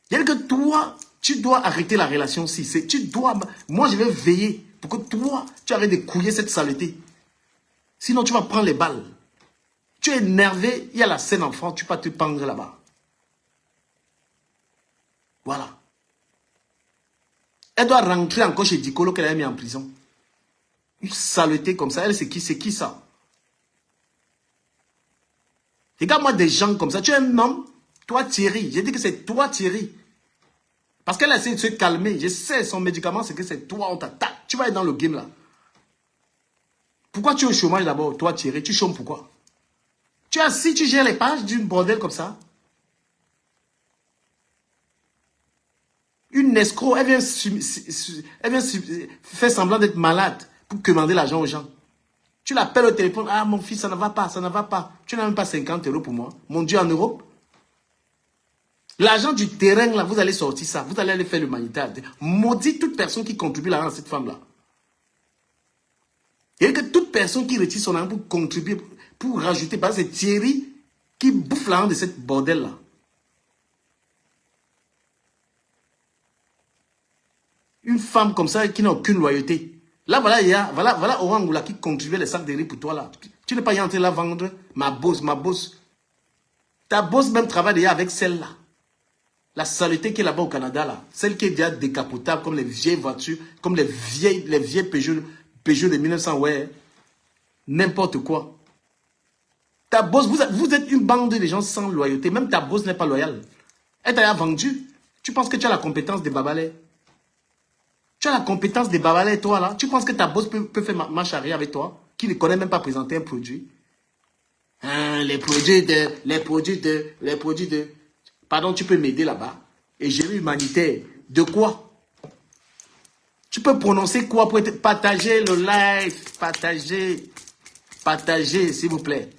C'est-à-dire que toi, tu dois arrêter la relation aussi. Moi, je vais veiller pour que toi, tu arrêtes de couiller cette saleté. Sinon, tu vas prendre les balles. Tu es énervé, il y a la scène enfant, tu peux te pendre là-bas. Voilà. Elle doit rentrer encore chez Dicolo qu'elle a mis en prison. Une saleté comme ça. Elle, c'est qui ça? Regarde-moi des gens comme ça. Tu es un homme, toi Thierry. J'ai dit que c'est toi Thierry. Parce qu'elle a essayé de se calmer. Je sais, son médicament, c'est que c'est toi, on t'attaque. Tu vas être dans le game là. Pourquoi tu es au chômage d'abord, toi Thierry? Tu chômes pourquoi? Tu es assis, tu gères les pages d'une bordel comme ça. Une escroc, elle vient faire semblant d'être malade pour commander l'argent aux gens. Tu l'appelles au téléphone, ah mon fils, ça ne va pas, ça ne va pas. Tu n'as même pas 50 € pour moi. Mon Dieu, en Europe. L'argent du terrain, là, vous allez sortir ça. Vous allez aller faire l'humanitaire. Maudit toute personne qui contribue l'argent à cette femme-là. Et que toute personne qui retire son argent pour contribuer, pour rajouter, parce que c'est Thierry qui bouffe l'argent de cette bordel-là. Une femme comme ça qui n'a aucune loyauté. Là, voilà Orangoula qui contribue les sacs de riz pour toi là. Tu n'es pas y entré là vendre ma bosse. Ta bosse même travaille déjà avec celle-là. La saleté qui est là-bas au Canada là. Celle qui est déjà décapotable comme les vieilles voitures, comme les vieilles Peugeot de 1900, ouais. N'importe quoi. Ta bosse, vous êtes une bande de gens sans loyauté. Même ta bosse n'est pas loyale. Elle t'a vendu. Tu penses que tu as la compétence des babalais? Tu as la compétence des babalais, toi, là. Tu penses que ta boss peut faire marche arrière avec toi, qui ne connaît même pas présenter un produit? Hein, les produits de... Pardon, tu peux m'aider là-bas. Et gérer humanitaire. De quoi? Tu peux prononcer quoi pour être... Partager le live. Partagez, s'il vous plaît.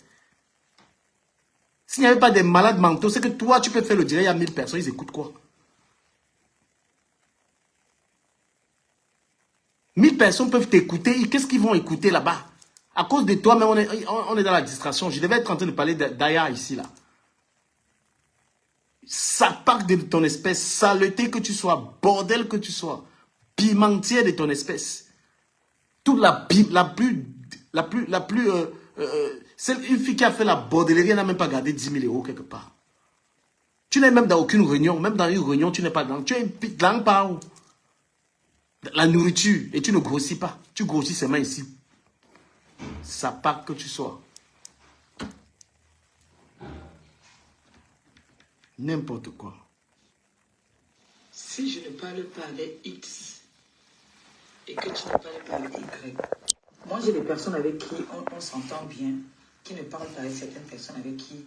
S'il n'y avait pas des malades mentaux, c'est que toi, tu peux faire le direct à 1000 personnes. Ils écoutent quoi? 1000 personnes peuvent t'écouter. Qu'est-ce qu'ils vont écouter là-bas? À cause de toi, mais on est dans la distraction. Je devais être en train de parler d'Aya ici, là. Ça part de ton espèce. Saleté que tu sois. Bordel que tu sois. Pimentier de ton espèce. Toute une fille qui a fait la bordellerie, elle n'a même pas gardé 10 000 € quelque part. Tu n'es même dans aucune réunion. Même dans une réunion, tu n'es pas dans. Tu es dans par où? La nourriture, et tu ne grossis pas. Tu grossis seulement ici. Ça part que tu sois. N'importe quoi. Si je ne parle pas avec X et que tu ne parles pas avec Y, moi j'ai des personnes avec qui on s'entend bien, qui ne parlent pas avec certaines personnes avec qui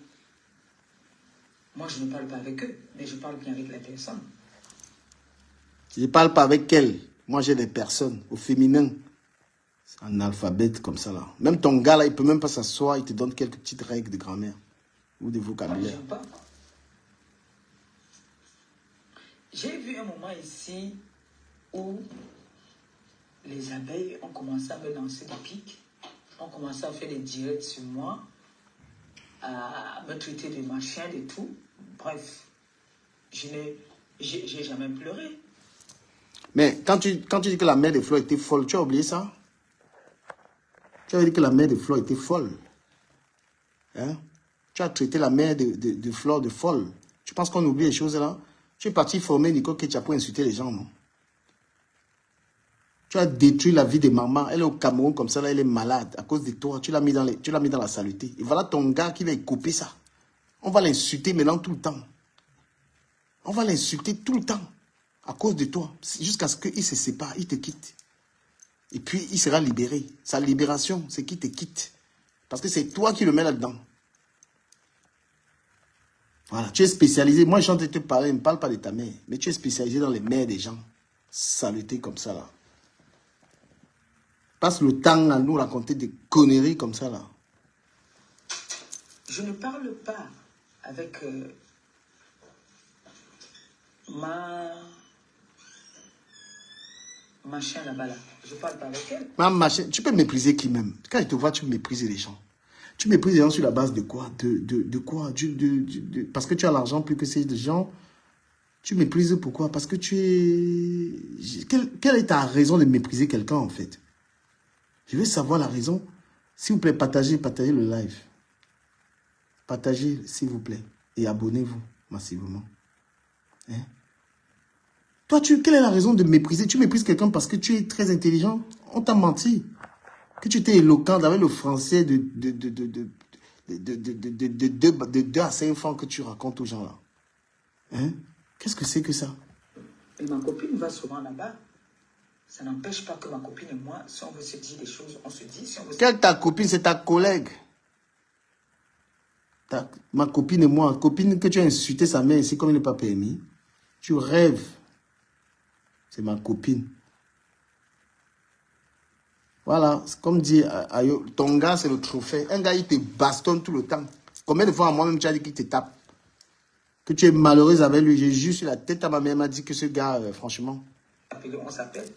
moi je ne parle pas avec eux, mais je parle bien avec la personne. Je ne parle pas avec elle. Moi, j'ai des personnes au féminin, en alphabet comme ça là. Même ton gars là, il ne peut même pas s'asseoir, il te donne quelques petites règles de grammaire ou de vocabulaire. Moi, j'ai vu un moment ici où les abeilles ont commencé à me lancer des pics, ont commencé à faire des directs sur moi, à me traiter de machin, de tout. Bref, j'ai jamais pleuré. Mais quand tu dis que la mère de Flo était folle, tu as oublié ça? Tu as dit que la mère de Flo était folle. Hein? Tu as traité la mère de Flo de folle. Tu penses qu'on oublie les choses là? Tu es parti former Nico Ketcha pour insulter les gens, non? Tu as détruit la vie de maman. Elle est au Cameroun comme ça, là, elle est malade. À cause de toi, tu l'as mis dans la saleté. Et voilà ton gars qui va couper ça. On va l'insulter maintenant tout le temps. On va l'insulter tout le temps. À cause de toi, jusqu'à ce qu'il se sépare, il te quitte. Et puis, il sera libéré. Sa libération, c'est qu'il te quitte. Parce que c'est toi qui le mets là-dedans. Voilà, tu es spécialisé. Moi, je suis en train de te parler, ne me parle pas de ta mère. Mais tu es spécialisé dans les mères des gens. Saleté comme ça, là. Passe le temps à nous raconter des conneries comme ça, là. Je ne parle pas avec ma chien là-bas, là. Je parle pas avec elle. Ma chien, tu peux mépriser qui même? Quand je te vois, tu méprises les gens. Tu méprises les gens sur la base de quoi? De quoi? Parce que tu as l'argent plus que ces gens. Tu méprises pourquoi? Parce que tu es... Quelle est ta raison de mépriser quelqu'un, en fait? Je veux savoir la raison. S'il vous plaît, partagez le live. Partagez, s'il vous plaît. Et abonnez-vous massivement. Hein? Toi, quelle est la raison de mépriser? Tu méprises quelqu'un parce que tu es très intelligent? On t'a menti. Que tu étais éloquent avec le français de 2 à 5 francs que tu racontes aux gens là. Hein? Qu'est-ce que c'est que ça? Et ma copine va souvent là-bas. Ça n'empêche pas que ma copine et moi, si on veut se dire des choses, on se dit. Si on veut... Quelle ta copine? C'est ta collègue. Ma copine et moi, copine que tu as insulté sa mère ici comme il n'est pas permis. Tu rêves. C'est ma copine. Voilà, comme dit Ayo, ton gars c'est le trophée. Un gars il te bastonne tout le temps. Combien de fois à moi-même tu as dit qu'il te tape? Que tu es malheureuse avec lui. J'ai juste la tête à ma mère m'a dit que ce gars, franchement. On s'appelle,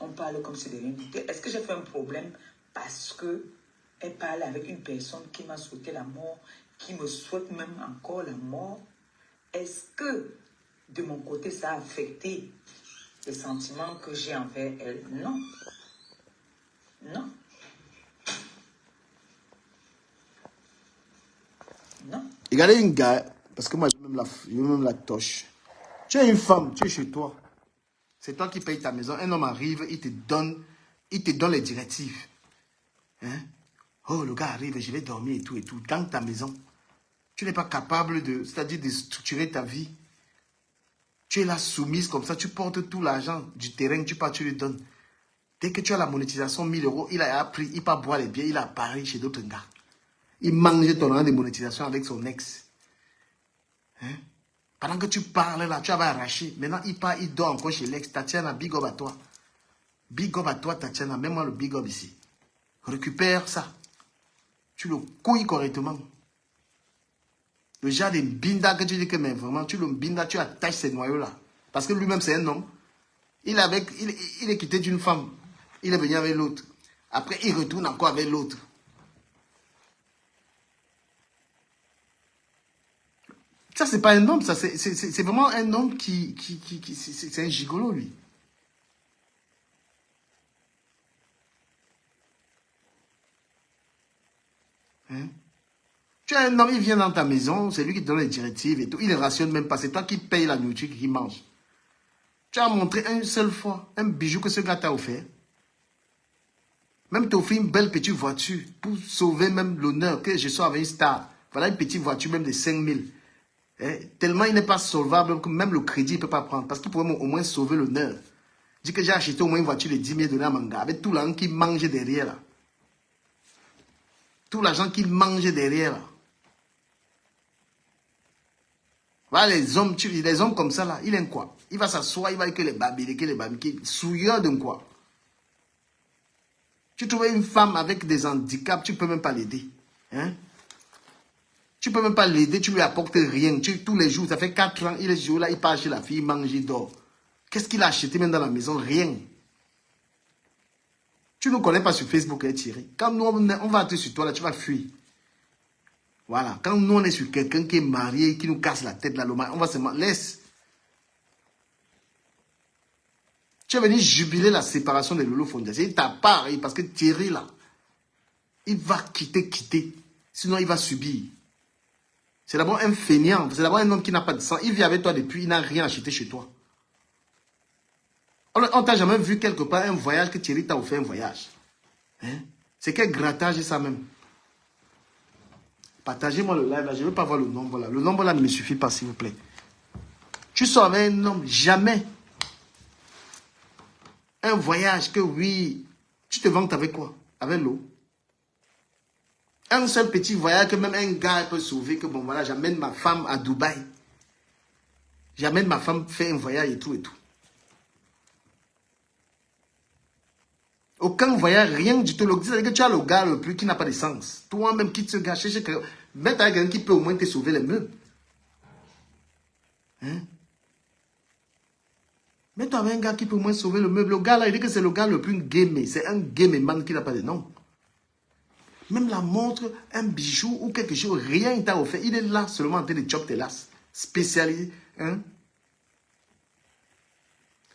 on parle comme si de rien n'était. Est-ce que j'ai fait un problème parce que elle parle avec une personne qui m'a souhaité la mort, qui me souhaite même encore la mort? Est-ce que de mon côté ça a affecté les sentiments que j'ai envers elle? Non. Non. Non. Regardez une gars, parce que moi je veux même la toche. Tu es une femme, tu es chez toi. C'est toi qui payes ta maison. Un homme arrive, il te donne les directives. Hein? Oh, le gars arrive, je vais dormir et tout et tout. Dans ta maison, tu n'es pas capable c'est-à-dire de structurer ta vie. Tu es là soumise comme ça, tu portes tout l'argent du terrain, tu pars, tu lui donnes. Dès que tu as la monétisation 1000 €, il a appris, il part boire les biens, il a apparu chez d'autres gars. Il mange ton argent de monétisation avec son ex. Hein? Pendant que tu parles là, tu avais arraché. Maintenant, il part, il dort encore chez l'ex. Tatiana, big up à toi. Big up à toi, Tatiana. Mets-moi le big up ici. Récupère ça. Tu le couilles correctement. Le genre de binda que tu dis que, mais vraiment, tu le binda, tu attaches ces noyaux-là. Parce que lui-même, c'est un homme. Il est quitté d'une femme. Il est venu avec l'autre. Après, il retourne encore avec l'autre. Ça, c'est pas un homme, ça. C'est vraiment un homme c'est un gigolo, lui. Hein? Tu as un homme, il vient dans ta maison, c'est lui qui te donne les directives et tout. Il ne rationne même pas. C'est toi qui payes la nourriture qu'il mange. Tu as montré une seule fois un bijou que ce gars t'a offert. Même t'offrir une belle petite voiture pour sauver même l'honneur que je sois avec une star. Voilà une petite voiture même de 5000. Hein? Tellement il n'est pas sauvable que même le crédit il ne peut pas prendre. Parce qu'il pourrait au moins sauver l'honneur. Dis que j'ai acheté au moins une voiture de 10 000 $ à mon gars. Avec tout l'argent qu'il mange derrière là. Tout l'argent qu'il mange derrière là. Voilà les hommes comme ça là, il aime quoi? Il va s'asseoir, il va que les babylés, souilleur de quoi? Tu trouves une femme avec des handicaps, tu ne peux même pas l'aider. Hein? Tu ne peux même pas l'aider, tu ne lui apportes rien. Tous les jours, ça fait 4 ans, il est jour là, il part chez la fille, il mange, il dort. Qu'est-ce qu'il a acheté même dans la maison? Rien. Tu ne nous connais pas sur Facebook, hein, Thierry. Quand nous, on va être sur toi là, tu vas fuir. Voilà. Quand nous, on est sur quelqu'un qui est marié, qui nous casse la tête là, on va se laisse. Tu es venu jubiler la séparation de Lolo Fondiasse. Il t'a pas, parce que Thierry là, il va quitter. Sinon, il va subir. C'est d'abord un feignant. C'est d'abord un homme qui n'a pas de sang. Il vit avec toi depuis, il n'a rien acheté chez toi. On ne t'a jamais vu quelque part un voyage que Thierry t'a offert un voyage. Hein? C'est quel grattage ça même. Partagez-moi le live là, je ne veux pas voir le nombre là. Le nombre là ne me suffit pas, s'il vous plaît. Tu sors avec un homme, jamais. Un voyage que oui, tu te vantes avec quoi? Avec l'eau. Un seul petit voyage que même un gars peut sauver, que bon voilà, j'amène ma femme à Dubaï. J'amène ma femme faire un voyage et tout et tout. Aucun voyage, rien du tout. C'est-à-dire que tu as le gars le plus qui n'a pas de sens. Toi-même, quitte ce gars, cherche quelqu'un. Mets avec quelqu'un qui peut au moins te sauver les meubles. Hein? Mets-toi avec un gars qui peut au moins sauver le meuble. Le gars là, il dit que c'est le gars le plus gamé. C'est un gamé man qui n'a pas de nom. Même la montre, un bijou ou quelque chose, rien il t'a offert. Il est là seulement en train de chop tes lasses. Spécialisé. Hein?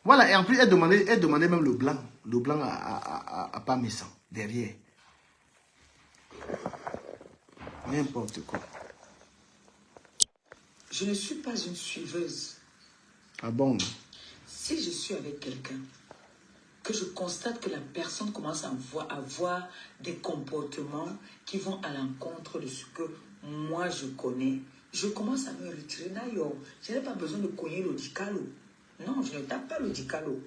Voilà, et en plus, elle demandait même le blanc. Le blanc à pas méchant, derrière. N'importe quoi. Je ne suis pas une suiveuse. Ah bon? Si je suis avec quelqu'un, que je constate que la personne commence à avoir des comportements qui vont à l'encontre de ce que moi je connais, je commence à me retirer. D'ailleurs, je n'ai pas besoin de cogner le dicalo. Non, je ne tape pas le dicalo.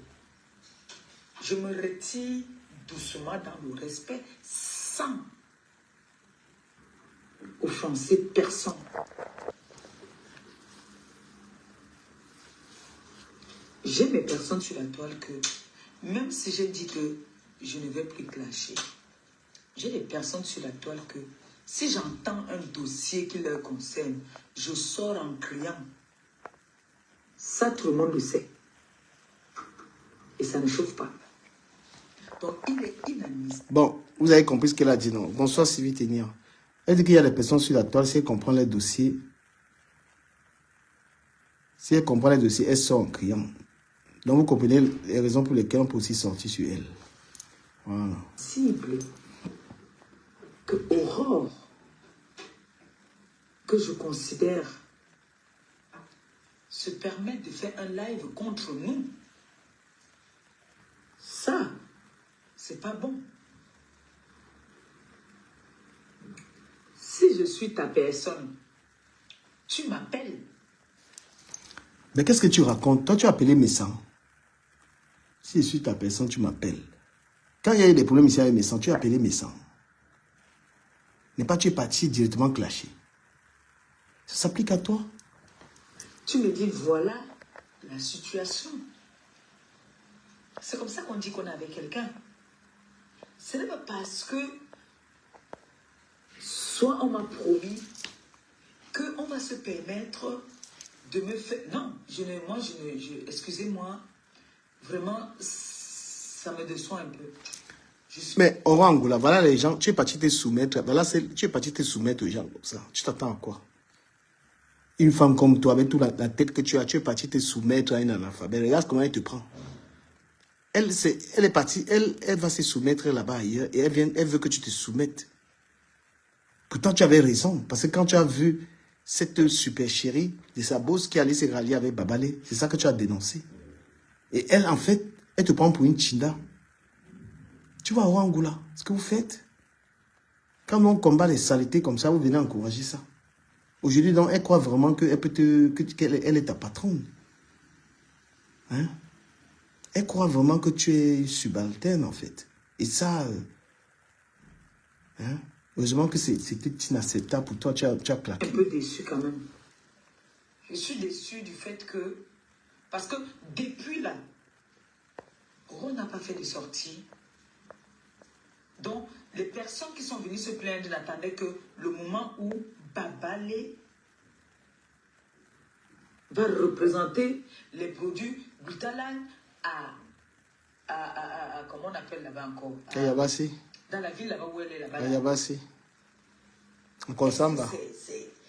Je me retire doucement dans le respect sans offenser personne. J'ai mes personnes sur la toile que, même si j'ai dit que je ne vais plus clasher, j'ai des personnes sur la toile que, si j'entends un dossier qui leur concerne, je sors en criant. Ça, tout le monde le sait. Et ça ne chauffe pas. Donc, il est inadmissible. Bon, vous avez compris ce qu'elle a dit, non? Bonsoir, Sylvie Ténia. Elle dit qu'il y a des personnes sur la toile, si elle comprend les dossiers, elle sort en criant. Donc, vous comprenez les raisons pour lesquelles on peut aussi sortir sur elle. Voilà. Cible que Aurore, que je considère, se permet de faire un live contre nous. Ça, c'est pas bon. Si je suis ta personne, tu m'appelles. Mais qu'est-ce que tu racontes? Toi, tu as appelé Messan. Si je suis ta personne, tu m'appelles. Quand il y a eu des problèmes ici avec Messan, tu as appelé Messan. N'est pas tu es parti directement clasher. Ça s'applique à toi. Tu me dis, voilà la situation. C'est comme ça qu'on dit qu'on est avec quelqu'un. Ce n'est pas parce que soit on m'a promis qu'on va se permettre de me faire... Non, excusez-moi, vraiment, ça me déçoit un peu. Mais Orangola, voilà les gens, tu es parti te soumettre. Voilà, tu es parti te soumettre aux gens comme ça. Tu t'attends à quoi? Une femme comme toi, avec toute la tête que tu es parti te soumettre à une analphabète. Regarde comment elle te prend. Elle est partie, elle va se soumettre là-bas ailleurs et elle veut que tu te soumettes. Pourtant, tu avais raison. Parce que quand tu as vu cette super chérie de sa bosse qui allait se rallier avec Babalé, c'est ça que tu as dénoncé. Et elle, en fait, elle te prend pour une chinda. Tu vois, Ouangoula, ce que vous faites, quand on combat les saletés comme ça, vous venez encourager ça. Aujourd'hui, donc, elle croit vraiment qu'elle est ta patronne. Hein? Elle croit vraiment que tu es subalterne, en fait. Et ça, hein? Heureusement que c'était inacceptable pour toi, tu as claqué. Un peu déçu quand même. Je suis déçu du fait que... Parce que depuis là, on n'a pas fait de sortie. Donc, les personnes qui sont venues se plaindre n'attendaient que le moment où Babalé va représenter les produits Glutaline comment on appelle là-bas encore? Yabasi. Dans la ville là-bas où elle est là-bas. Yabasi. Konsamba.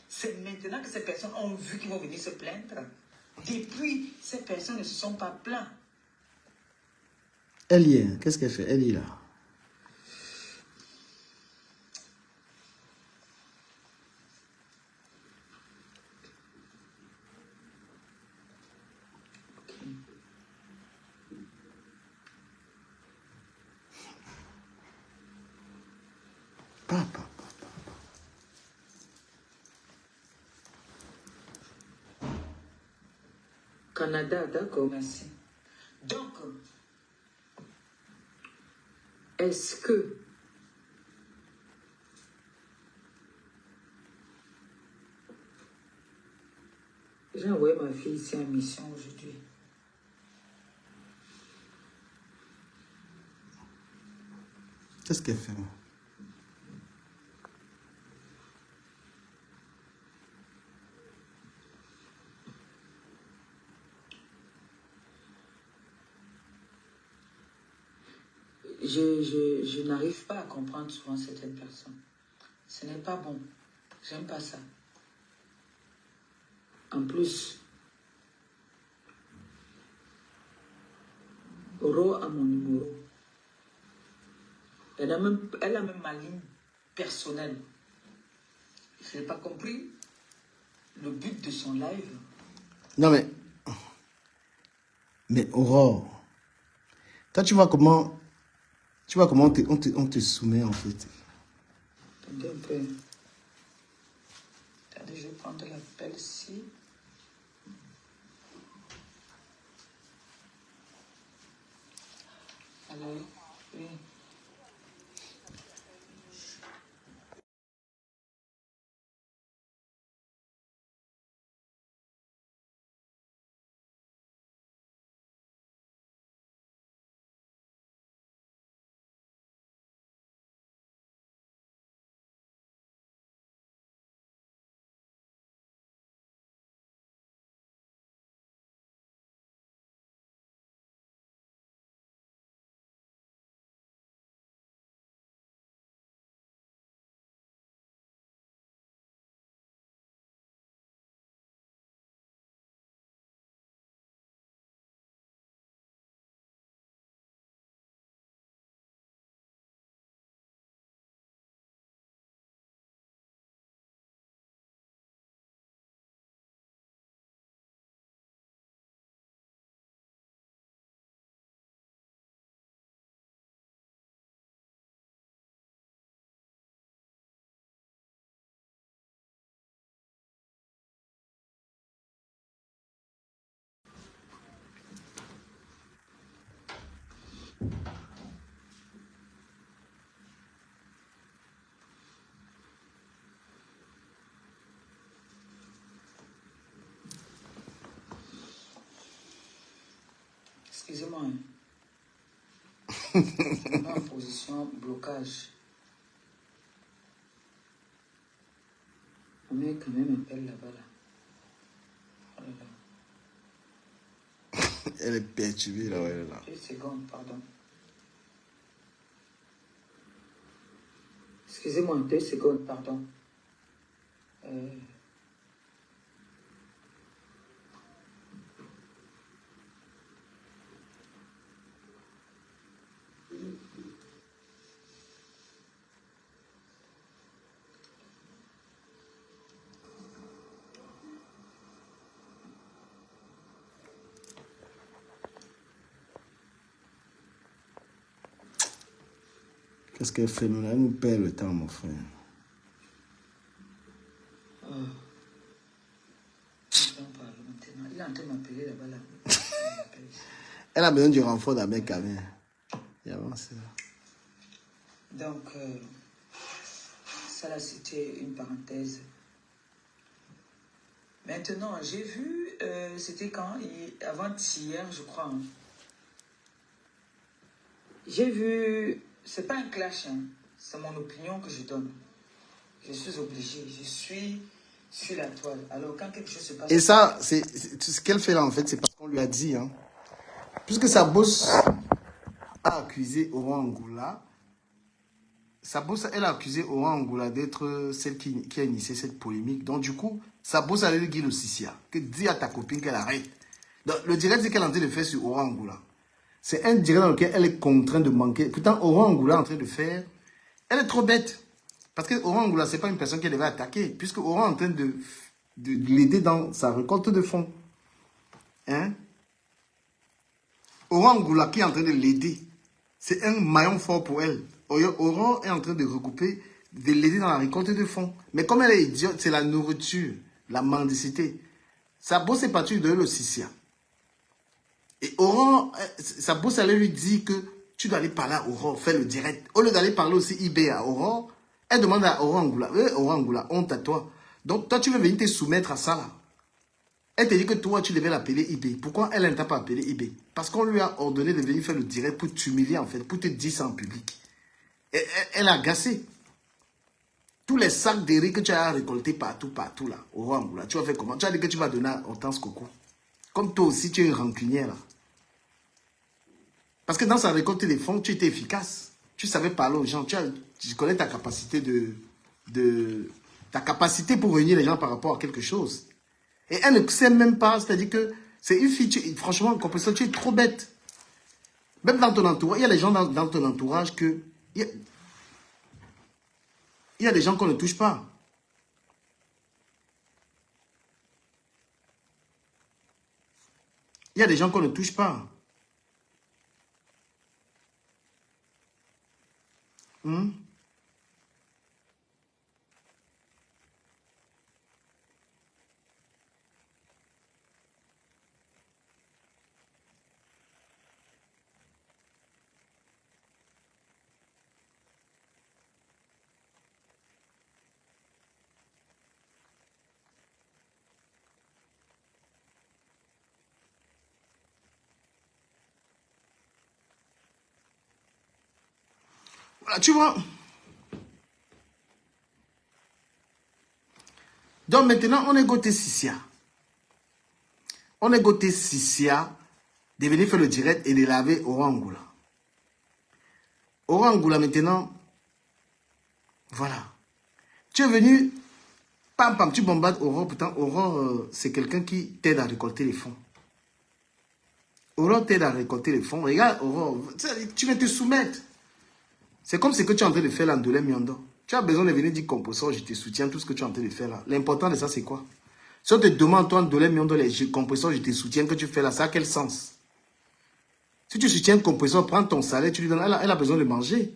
C'est maintenant que ces personnes ont vu qu'ils vont venir se plaindre. Depuis, ces personnes ne se sont pas plaintes. Elle y est. Qu'est-ce qu'elle fait? Elle est là. Papa. Canada, d'accord, merci. Donc, est-ce que j'ai envoyé ma fille ici en mission aujourd'hui? Qu'est-ce qu'elle fait? Je n'arrive pas à comprendre souvent certaines personnes. Ce n'est pas bon. J'aime pas ça. En plus, Ro a mon numéro. Elle a même ma ligne personnelle. Je n'ai pas compris le but de son live. Non mais, Mais Aurore, toi, tu vois comment on te soumet, en fait. Attendez un peu. Attendez, je vais prendre l'appel ici. Alors, oui. Excusez-moi. Je me mets en position blocage. On met quand même un appel là-bas. Là. Oh là là. Elle est perturbée, là, ouais, là. 2 secondes, pardon. Excusez-moi, 2 secondes, pardon. Qu'est-ce qu'elle fait, là? Elle nous perd le temps, mon frère. Maintenant, il est en train de m'appeler là-bas. Là. Elle a besoin du renfort d'Abel Kamer. Et avant, c'est ça. Donc, ça là, c'était une parenthèse. Maintenant, j'ai vu, c'était quand? Avant-hier, je crois. Hein. J'ai vu, c'est pas un clash, hein, c'est mon opinion que je donne. Je suis obligé, je suis sur la toile. Alors, quand quelque chose se passe... Et ça, c'est ce qu'elle fait là, en fait, c'est parce qu'on lui a dit, hein. Puisque sa boss a accusé Oran Angoula, sa boss, elle a accusé Oran Angoula d'être celle qui a initié cette polémique. Donc, du coup, sa boss a lui dit le Sissia, que dis à ta copine qu'elle arrête. Donc, le direct, c'est qu'elle est en train de faire sur Oran Angoula. C'est un direct dans lequel elle est contrainte de manquer. Pourtant, Oran Angoula est en train de faire. Elle est trop bête. Parce que Oran Angoula, ce n'est pas une personne qu'elle devait attaquer. Puisque Oran est en train de l'aider dans sa récolte de fonds. Hein? Oran Angoula qui est en train de l'aider. C'est un maillon fort pour elle. Oran est en train de regrouper, de l'aider dans la récolte de fonds. Mais comme elle est idiote, c'est la nourriture, la mendicité. Sa bosse est partie de le Sissia. Et Oran, sa bosse allait lui dire que tu dois aller parler à Oran, faire le direct. Au lieu d'aller parler aussi eBay à Oran, elle demande à Oran Angoula, Oran Angoula, honte à toi. Donc toi, tu veux venir te soumettre à ça là. Elle te dit que toi, tu devais l'appeler eBay. Pourquoi elle ne t'a pas appelé eBay? Parce qu'on lui a ordonné de venir faire le direct pour t'humilier en fait, pour te dire ça en public. Et elle a agacé. Tous les sacs de riz que tu as récoltés partout là, Oran Angoula, tu vas faire comment? Tu as dit que tu vas donner à Hortense Coco. Comme toi aussi, tu es une rancunière là. Parce que dans sa récolte des fonds, tu étais efficace. Tu savais parler aux gens. Tu connais ta capacité ta capacité pour réunir les gens par rapport à quelque chose. Et elle ne sait même pas. C'est-à-dire que c'est une fille, franchement, tu es trop bête. Même dans ton entourage, il y a des gens dans ton entourage que... Il y a des gens qu'on ne touche pas. Il y a des gens qu'on ne touche pas. Hmm? Voilà, tu vois. Donc maintenant, on est côté Sissia. On est côté Sissia de venir faire le direct et de laver Orangula. Orangula maintenant, voilà. Tu es venu, pam pam, tu bombardes Aurore. Pourtant, Aurore, c'est quelqu'un qui t'aide à récolter les fonds. Aurore t'aide à récolter les fonds. Regarde, Aurore, tu vas te soumettre. C'est comme ce que tu es en train de faire là, Ndolé Miondo. Tu as besoin de venir dire composant, je te soutiens, tout ce que tu es en train de faire là. L'important de ça, c'est quoi? Si on te demande, toi, Ndolé Miondo, les composants, je te soutiens, que tu fais là, ça a quel sens? Si tu soutiens un composant, prends ton salaire, tu lui donnes, elle a besoin de manger.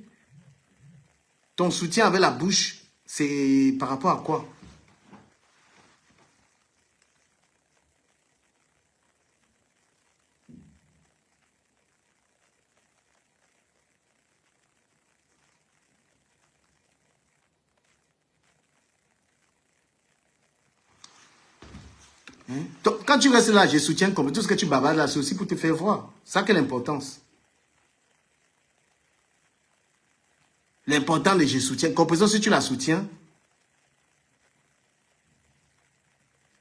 Ton soutien avec la bouche, c'est par rapport à quoi? Hein? Donc, quand tu restes là, je soutiens comme tout ce que tu bavardes là, c'est aussi pour te faire voir. Ça a quelle importance? L'important de je soutiens. Composant, si tu la soutiens,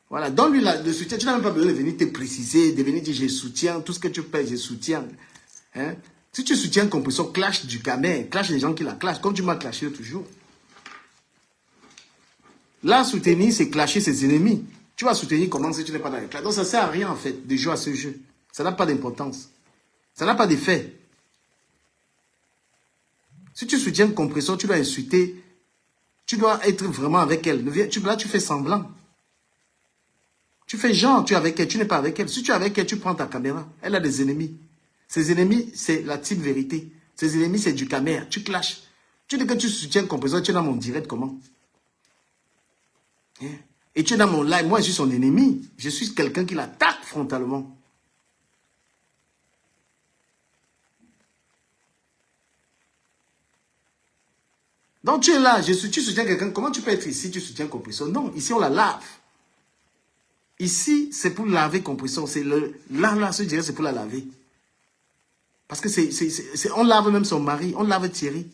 voilà, donne-lui le soutien. Tu n'as même pas besoin de venir te préciser, de venir dire je soutiens, tout ce que tu fais, je soutiens. Hein? Si tu soutiens composition, clash du camet, clash les gens qui la clashent, comme tu m'as clashé toujours. Là, soutenir, c'est clasher ses ennemis. Tu vas soutenir comment si tu n'es pas dans les classes. Donc, ça ne sert à rien, en fait, de jouer à ce jeu. Ça n'a pas d'importance. Ça n'a pas d'effet. Si tu soutiens une compression, tu dois insulter. Tu dois être vraiment avec elle. Là, tu fais semblant. Tu fais genre, tu es avec elle, tu n'es pas avec elle. Si tu es avec elle, tu prends ta caméra. Elle a des ennemis. Ses ennemis, c'est la type vérité. Ses ennemis, c'est du caméra. Tu clashes. Tu dis que tu soutiens une compression, tu es dans mon direct, comment? Et tu es dans mon live. Moi, je suis son ennemi. Je suis quelqu'un qui l'attaque frontalement. Donc, tu es là. Tu soutiens quelqu'un. Comment tu peux être ici, tu soutiens compression? Non, ici, on la lave. Ici, c'est pour laver compression. C'est là, ce direct, c'est pour la laver. Parce que on lave même son mari. On lave Thierry.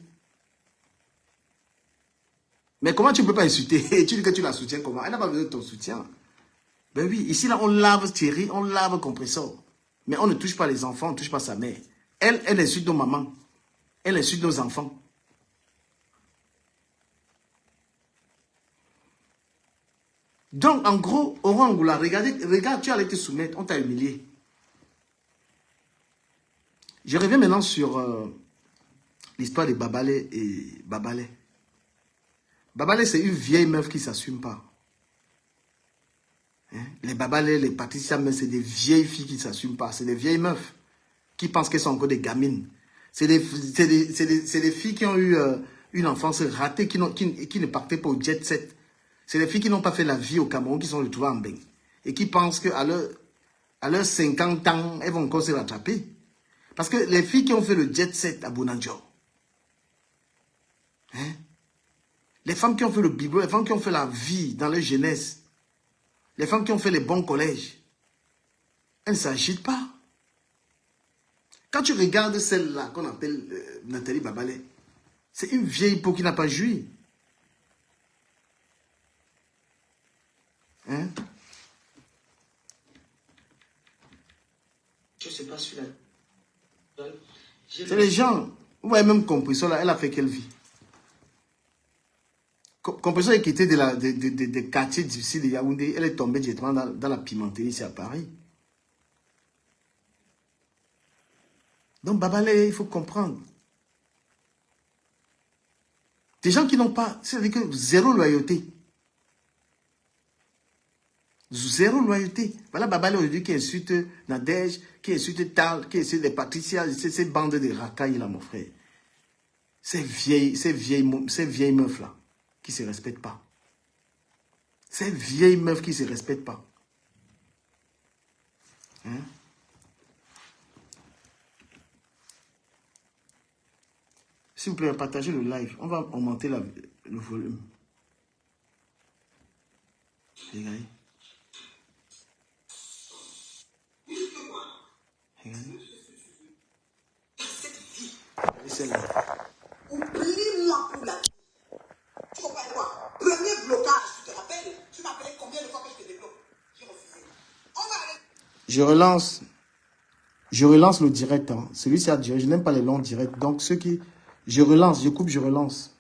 Mais comment tu ne peux pas insulter? Tu dis que tu la soutiens comment? Elle n'a pas besoin de ton soutien. Ben oui, ici, là, on lave Thierry, on lave compresseur. Mais on ne touche pas les enfants, on ne touche pas sa mère. Elle insulte nos mamans. Elle insulte nos enfants. Donc, en gros, Orangula, regarde, tu allais te soumettre, on t'a humilié. Je reviens maintenant sur l'histoire de Babalé et Babalé. Babalé, c'est une vieille meuf qui ne s'assume pas. Hein? Les Babalé, les Patricia, c'est des vieilles filles qui ne s'assument pas. C'est des vieilles meufs qui pensent qu'elles sont encore des gamines. C'est des filles qui ont eu une enfance ratée, qui ne partaient pas au jet set. C'est des filles qui n'ont pas fait la vie au Cameroun, qui sont retrouvées en bain. Et qui pensent qu'à leurs 50 ans, elles vont encore se rattraper. Parce que les filles qui ont fait le jet set à Bonanjo, hein? Les femmes qui ont fait le biberon, les femmes qui ont fait la vie dans leur jeunesse, les femmes qui ont fait les bons collèges, elles ne s'agitent pas. Quand tu regardes celle-là qu'on appelle Nathalie Babalé, c'est une vieille peau qui n'a pas joui. Hein? Je ne sais pas sur la... C'est les gens. Ouais, même Compression, là, elle a fait quelle vie? Compression est quittée des quartiers difficiles de Yaoundé. Elle est tombée directement dans la pimenterie ici à Paris. Donc, Babalé, il faut comprendre. Des gens qui n'ont pas, c'est-à-dire que zéro loyauté. Zéro loyauté. Voilà Babali aujourd'hui qui insulte Nadège, qui insulte Tal, qui insulte les Patricia, ces bandes de racailles là, mon frère. Ces vieilles meufs là, qui ne se respectent pas. Ces vieilles meufs qui ne se respectent pas. Hein? S'il vous plaît, partagez le live. On va augmenter le volume. Regardez. Regardez. Regardez celle-là. Oublie-moi pour la vie. Tu comprends quoi? Premier blocage, tu te rappelles? Tu m'appelais combien de fois que je te débloque? J'ai refusé. On va aller. Je relance le direct. Hein. Celui-ci a direct. Je n'aime pas les longs directs. Donc, ceux qui... Je relance, je coupe, je relance.